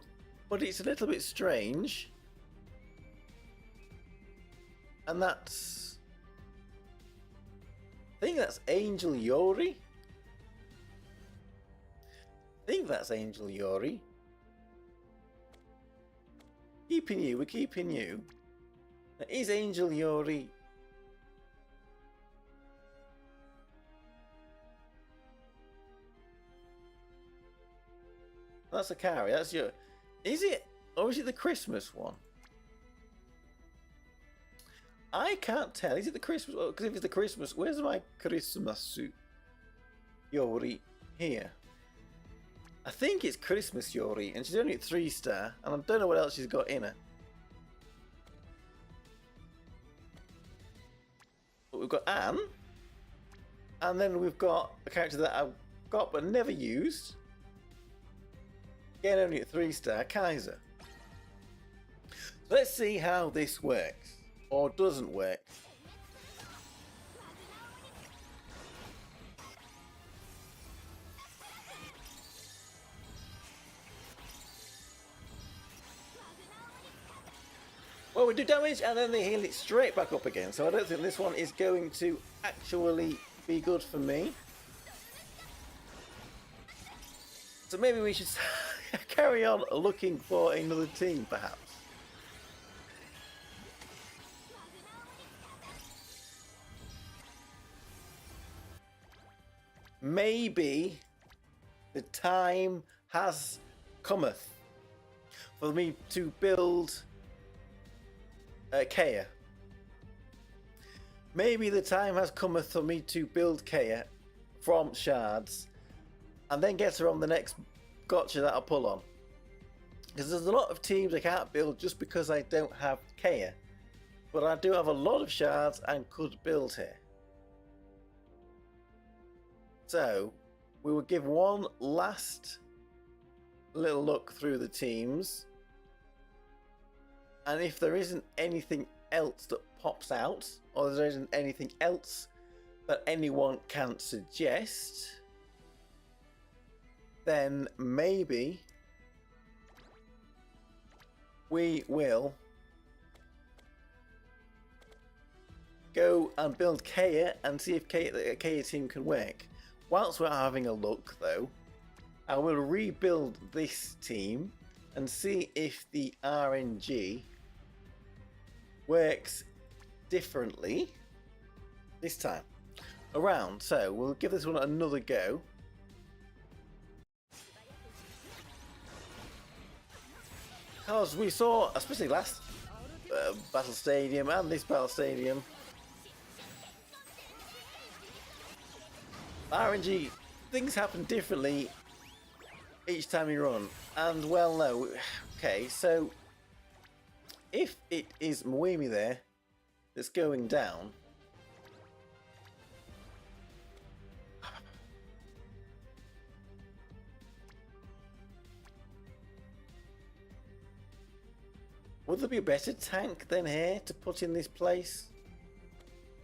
but it's a little bit strange. And that's... I think that's Angel Yori. Keeping you, we're keeping you. Now, is Angel Yori... That's a carry. That's your... Is it? Or is it the Christmas one? I can't tell. Is it the Christmas? Because if it's the Christmas... Where's my Christmas suit? Yori. Here. I think it's Christmas Yori. And she's only at 3-star. And I don't know what else she's got in her. But we've got Anne. And then we've got a character that I've got but never used. Again, only at 3-star, Kaiser. So let's see how this works. Or doesn't work. Well, we do damage and then they heal it straight back up again. So I don't think this one is going to actually be good for me. So maybe we should carry on looking for another team, perhaps. Maybe the time has cometh for me to build Kea. Maybe the time has cometh for me to build Kea from shards and then get her on the next gotcha that I pull on. Because there's a lot of teams I can't build just because I don't have Kea. But I do have a lot of shards and could build her. So, we will give one last little look through the teams. And if there isn't anything else that pops out, or there isn't anything else that anyone can suggest, then maybe we will go and build Kea and see if the Kea team can work. Whilst we're having a look though, I will rebuild this team and see if the RNG works differently this time around. So we'll give this one another go. Because we saw, especially last Battle Stadium and this Battle Stadium, RNG, things happen differently each time you run. And well, no. Okay, so if it is Muimi there that's going down, would there be a better tank than here to put in this place?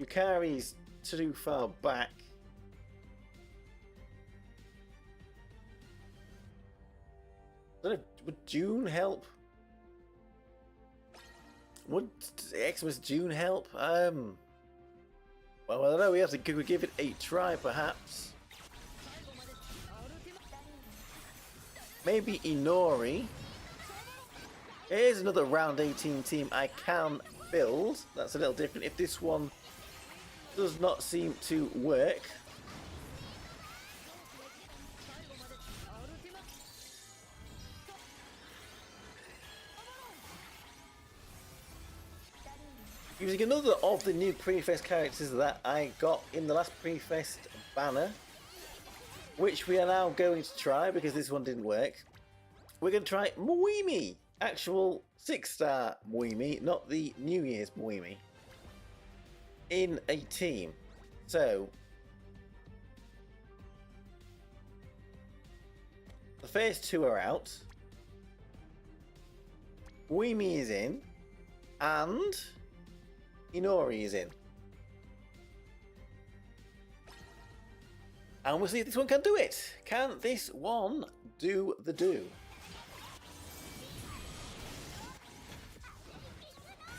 Yukari's too far back. Would June help? Would Xmas June help? Well, I don't know. We have to give it a try, perhaps. Maybe Inori. Here's another round 18 team I can build. That's a little different. If this one does not seem to work, using another of the new pre-fest characters that I got in the last pre-fest banner, which we are now going to try because this one didn't work. We're going to try Muimi, actual 6-star Muimi, not the New Year's Muimi, in a team. So the first two are out. Muimi is in, and Inori is in. And we'll see if this one can do it. Can this one do the do?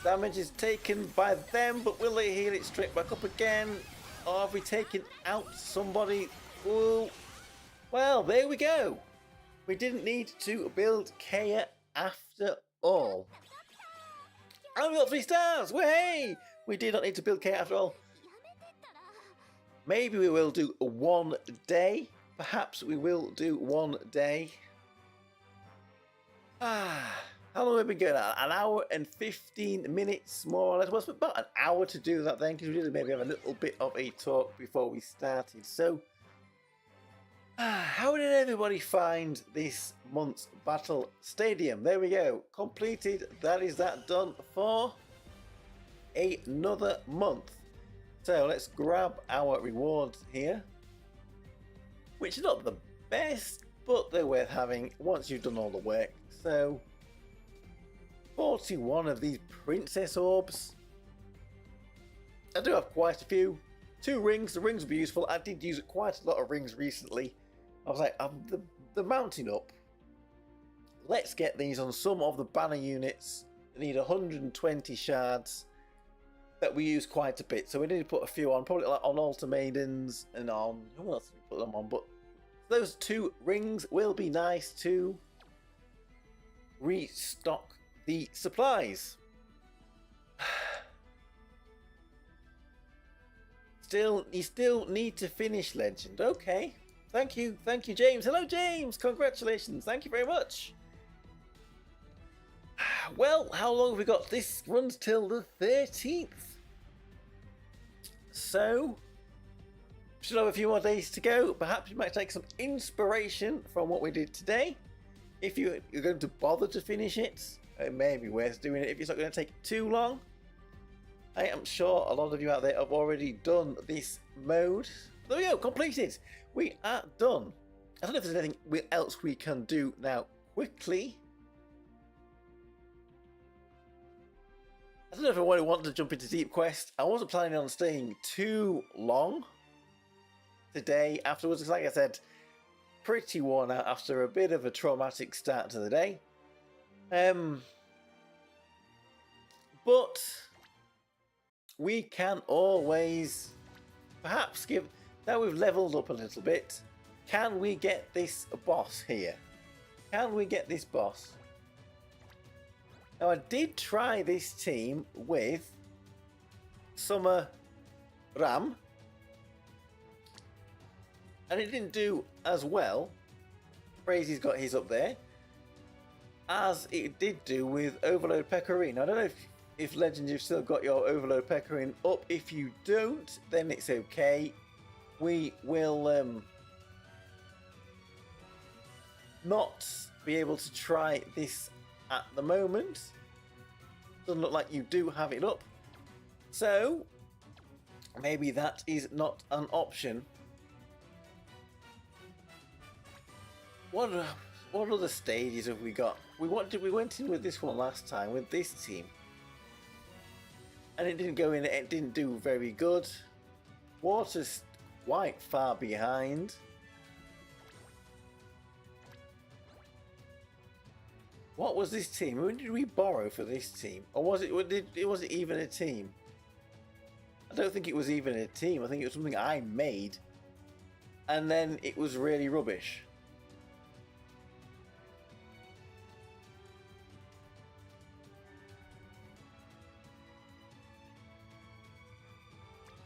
Damage is taken by them, but will they heal it straight back up again? Or have we taken out somebody? Ooh. Well, there we go. We didn't need to build Kea after all. And we got 3 stars! Way! We did not need to build Kea after all. Maybe we will do one day. Perhaps we will do one day. How long have we been going? An hour and 15 minutes, more or less. Well, it's about an hour to do that then, because we did maybe have a little bit of a talk before we started. So, how did everybody find this month's Battle Stadium? There we go. Completed. That is that done for another month. So let's grab our rewards here, which is not the best, but they're worth having once you've done all the work. So 41 of these princess orbs. I do have quite a few. 2 rings. The rings will be useful. I did use quite a lot of rings recently. I was like, they're mounting up. Let's get these on some of the banner units. They need 120 shards that we use quite a bit. So we need to put a few on, probably like on Altar Maidens and on, who else did we put them on? But those 2 rings will be nice to restock the supplies. You still need to finish Legend. Okay. Thank you, James. Hello, James. Congratulations. Thank you very much. Well, how long have we got? This runs till the 13th. So, should have a few more days to go. Perhaps you might take some inspiration from what we did today. If you're going to bother to finish it, it may be worth doing it if it's not going to take too long. I am sure a lot of you out there have already done this mode. There we go, completed. We are done. I don't know if there's anything else we can do now quickly. I don't know if I really want to jump into Deep Quest. I wasn't planning on staying too long today afterwards, because like I said, pretty worn out after a bit of a traumatic start to the day. But we can always perhaps give, now we've leveled up a little bit, can we get this boss here? Can we get this boss? Now I did try this team with Summer Ram, and it didn't do as well. Crazy's got his up there, as it did do with Overload Pecorine. I don't know if Legend, you've still got your Overload Pecorine up. If you don't, then it's okay. we will not be able to try this at the moment. Doesn't look like you do have it up. So, maybe that is not an option. What other stages have we got? We went in with this one last time with this team, and it didn't go in. It didn't do very good. Water's quite far behind. What was this team? Who did we borrow for this team? Or was it even a team? I don't think it was even a team. I think it was something I made, and then it was really rubbish.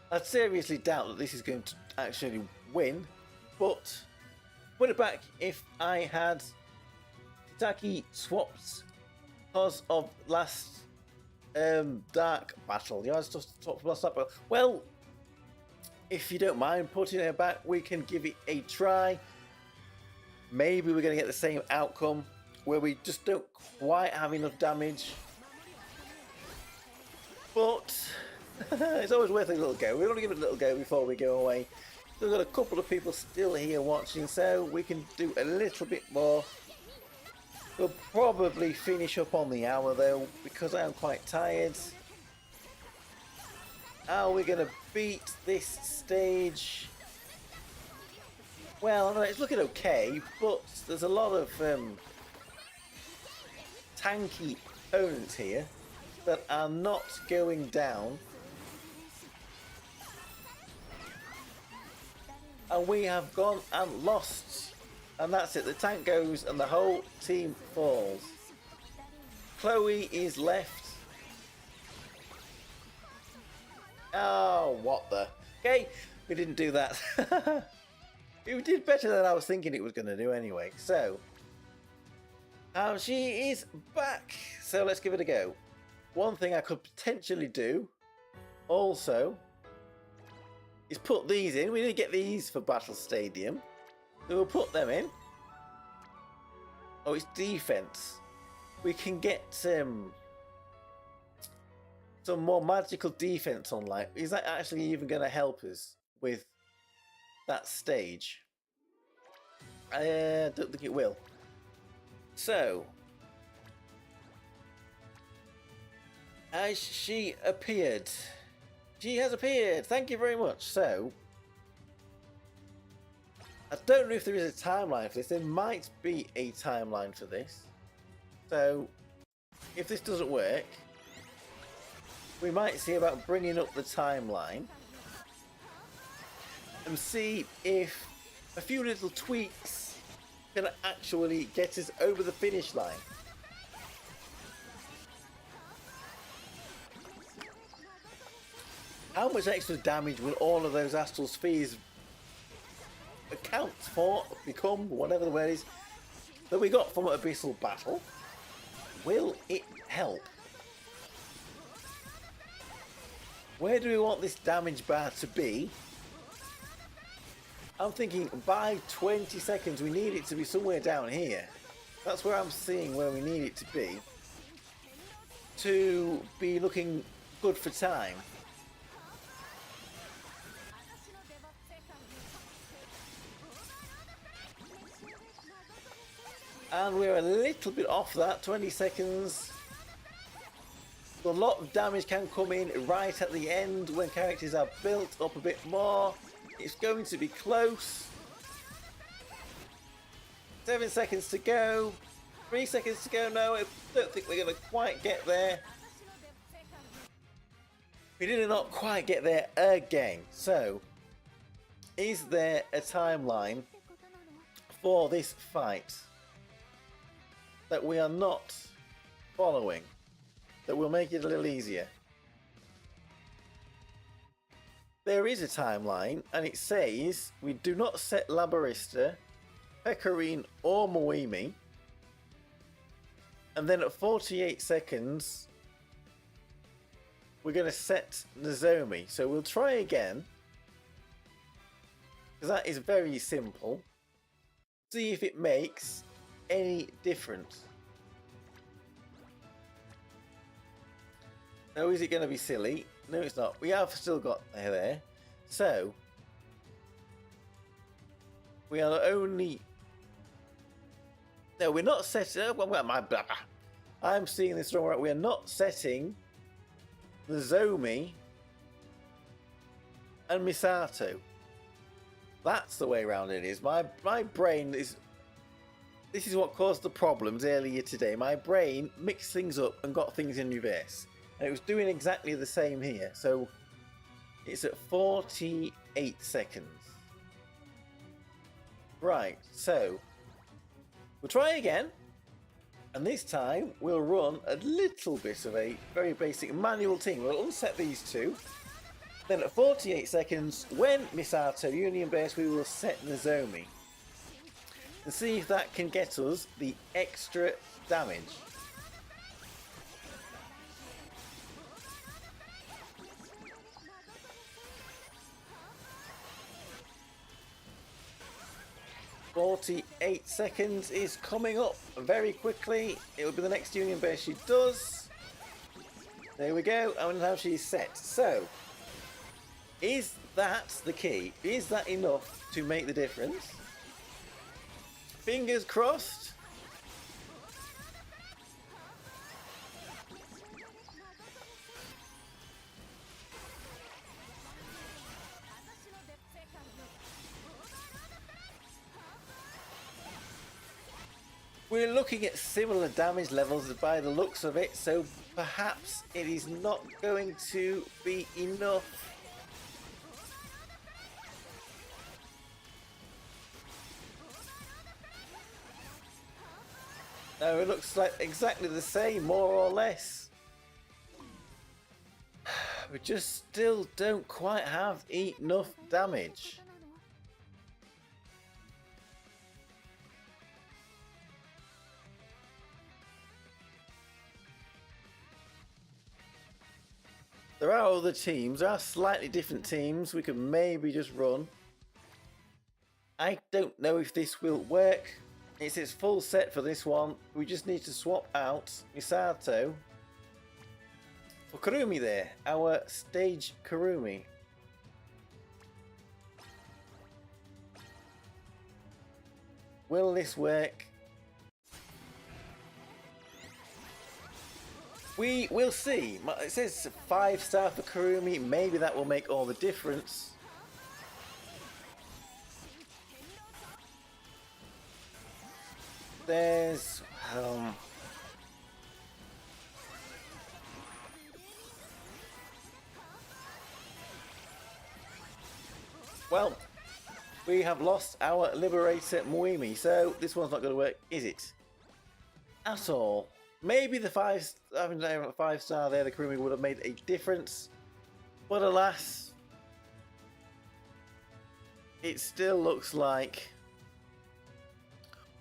I seriously doubt that this is going to actually win, but put it back if I had Taki swapped because of last dark battle. You know, swapped last dark battle. Well, if you don't mind putting it back, we can give it a try. Maybe we're going to get the same outcome where we just don't quite have enough damage. But it's always worth a little go. We want to give it a little go before we go away. We've got a couple of people still here watching, so we can do a little bit more. We'll probably finish up on the hour though, because I'm quite tired. Are we going to beat this stage? Well, I mean, it's looking okay, but there's a lot of tanky opponents here that are not going down. And we have gone and lost. And that's it. The tank goes and the whole team falls. Chloe is left. Oh, what the... Okay, we didn't do that. It did better than I was thinking it was going to do anyway. So, she is back. So let's give it a go. One thing I could potentially do also is put these in. We need to get these for Battle Stadium. So we'll put them in. Oh, it's defense. We can get some more magical defense online. Is that actually even going to help us with that stage? I don't think it will. So, has she appeared? She has appeared. Thank you very much. So, I don't know if there is a timeline for this. There might be a timeline for this. So, if this doesn't work, we might see about bringing up the timeline and see if a few little tweaks can actually get us over the finish line. How much extra damage will all of those astral spheres account for, become, whatever the word is, that we got from Abyssal Battle? Will it help? Where do we want this damage bar to be? I'm thinking by 20 seconds we need it to be somewhere down here. That's where I'm seeing where we need it to be looking good for time. And we're a little bit off that, 20 seconds. A lot of damage can come in right at the end when characters are built up a bit more. It's going to be close. 7 seconds to go. 3 seconds to go. No, I don't think we're going to quite get there. We did not quite get there again. So, is there a timeline for this fight that we are not following, that will make it a little easier? There is a timeline, and it says we do not set Labarista, Pecorine or Moimi, and then at 48 seconds we're going to set Nozomi. So we'll try again. because that is very simple. See if it makes any difference. No, is it going to be silly? No, it's not. We have still got there. So, we are only... No, we're not setting... I'm seeing this wrong. Right? We are not setting Nozomi and Misato. That's the way around it is. My brain is... This is what caused the problems earlier today. My brain mixed things up and got things in reverse. And it was doing exactly the same here. So it's at 48 seconds. Right, so we'll try again. And this time we'll run a little bit of a very basic manual team. We'll unset these two. Then at 48 seconds, when Misato Union Base, we will set Nozomi. And see if that can get us the extra damage. "48 seconds is coming up very quickly. It will be the next Union Base she does. There we go, and now she's set. So, is that the key? Is that enough to make the difference? Fingers crossed. We're looking at similar damage levels by the looks of it, so perhaps it is not going to be enough. No, it looks like exactly the same, more or less. We just still don't quite have enough damage. There are other teams, there are slightly different teams we could maybe just run. I don't know if this will work. It's its full set for this one. We just need to swap out Misato for Kurumi there, our stage Kurumi. Will this work? We will see. It says 5-star for Kurumi. Maybe that will make all the difference. There's... Well, we have lost our Liberator Muimi, so this one's not going to work, is it? At all. Maybe the having a 5-star there, the Kurumi would have made a difference, but alas, it still looks like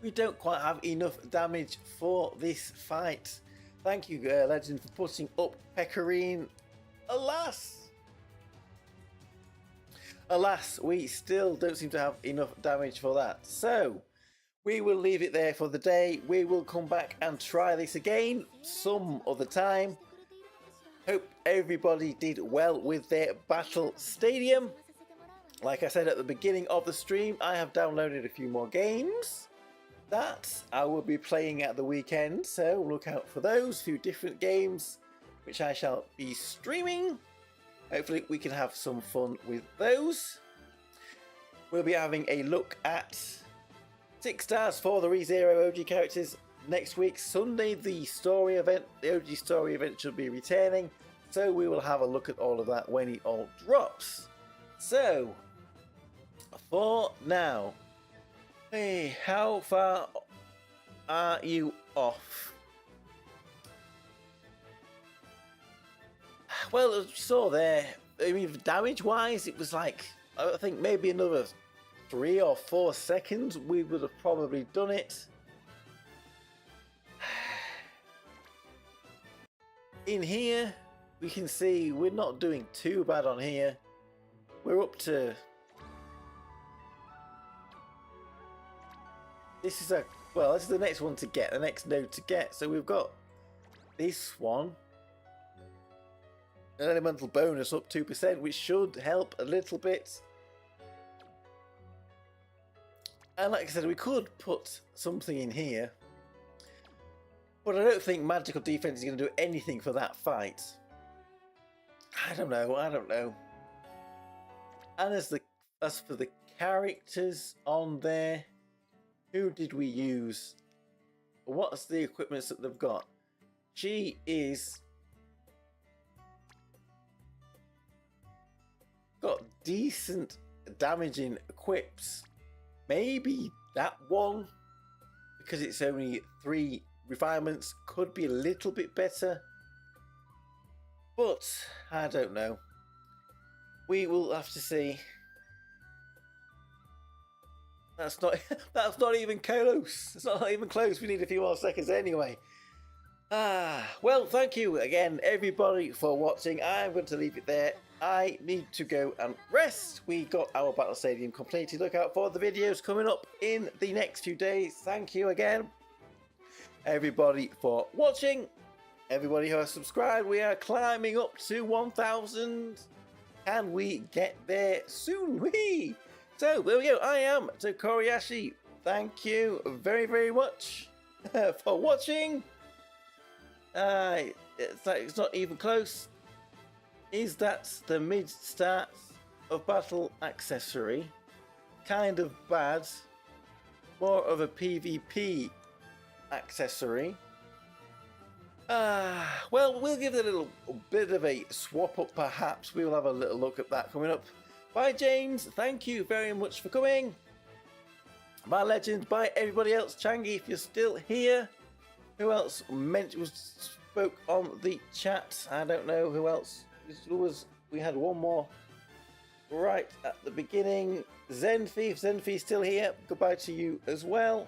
we don't quite have enough damage for this fight. Thank you, Legend, for putting up Pecorine. Alas, we still don't seem to have enough damage for that. So, we will leave it there for the day. We will come back and try this again some other time. Hope everybody did well with their Battle Stadium. Like I said at the beginning of the stream, I have downloaded a few more games that I will be playing at the weekend. So look out for those few different games which I shall be streaming. Hopefully we can have some fun with those. We'll be having a look at 6 stars for the ReZero OG characters next week. Sunday, the story event, the OG story event should be returning. So we will have a look at all of that when it all drops. So, for now, hey, how far are you off? Well, as you saw there, I mean, damage-wise, it was like, I think maybe another 3 or 4 seconds, we would have probably done it. In here, we can see we're not doing too bad on here. We're up to this is this is the next one to get, the next node to get. So we've got this one. An elemental bonus up 2%, which should help a little bit. And like I said, we could put something in here. But I don't think magical defense is going to do anything for that fight. I don't know. And as for the characters on there, who did we use? What's the equipment that they've got? She is got decent damaging equips. Maybe that one, because it's only 3 refinements, could be a little bit better. But I don't know. We will have to see. That's not even close. It's not even close. We need a few more seconds anyway. Well, thank you again, everybody, for watching. I'm going to leave it there. I need to go and rest. We got our battle stadium completed. Look out for the videos coming up in the next few days. Thank you again, everybody, for watching. Everybody who has subscribed, we are climbing up to 1,000. Can we get there soon? Whee! So there we go. I am Tokkuri Yashi. Thank you very, very much for watching. It's not even close. Is that the mid-start of battle accessory? Kind of bad. More of a PvP accessory. Well, we'll give it a little bit of a swap up perhaps. We will have a little look at that coming up. Bye, James. Thank you very much for coming. Bye, Legend. Bye, everybody else. Changi, if you're still here. Who else spoke on the chat? I don't know who else. We had one more right at the beginning. Zenfi, if Zenfi's still here, goodbye to you as well.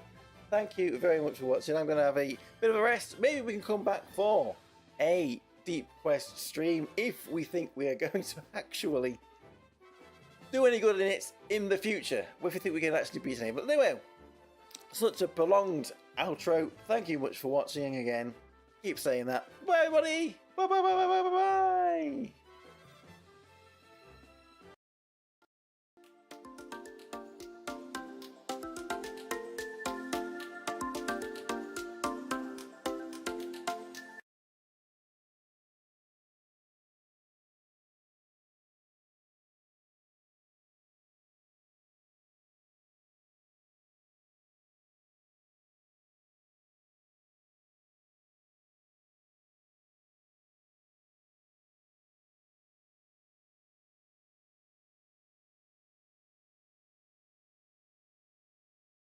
Thank you very much for watching. I'm going to have a bit of a rest. Maybe we can come back for a Deep Quest stream if we think we are going to actually do any good in it in the future. If we think we can actually beat any. But anyway, such a prolonged outro. Thank you much for watching again. Keep saying that. Bye, everybody. Bye, bye, bye, bye, bye, bye, bye.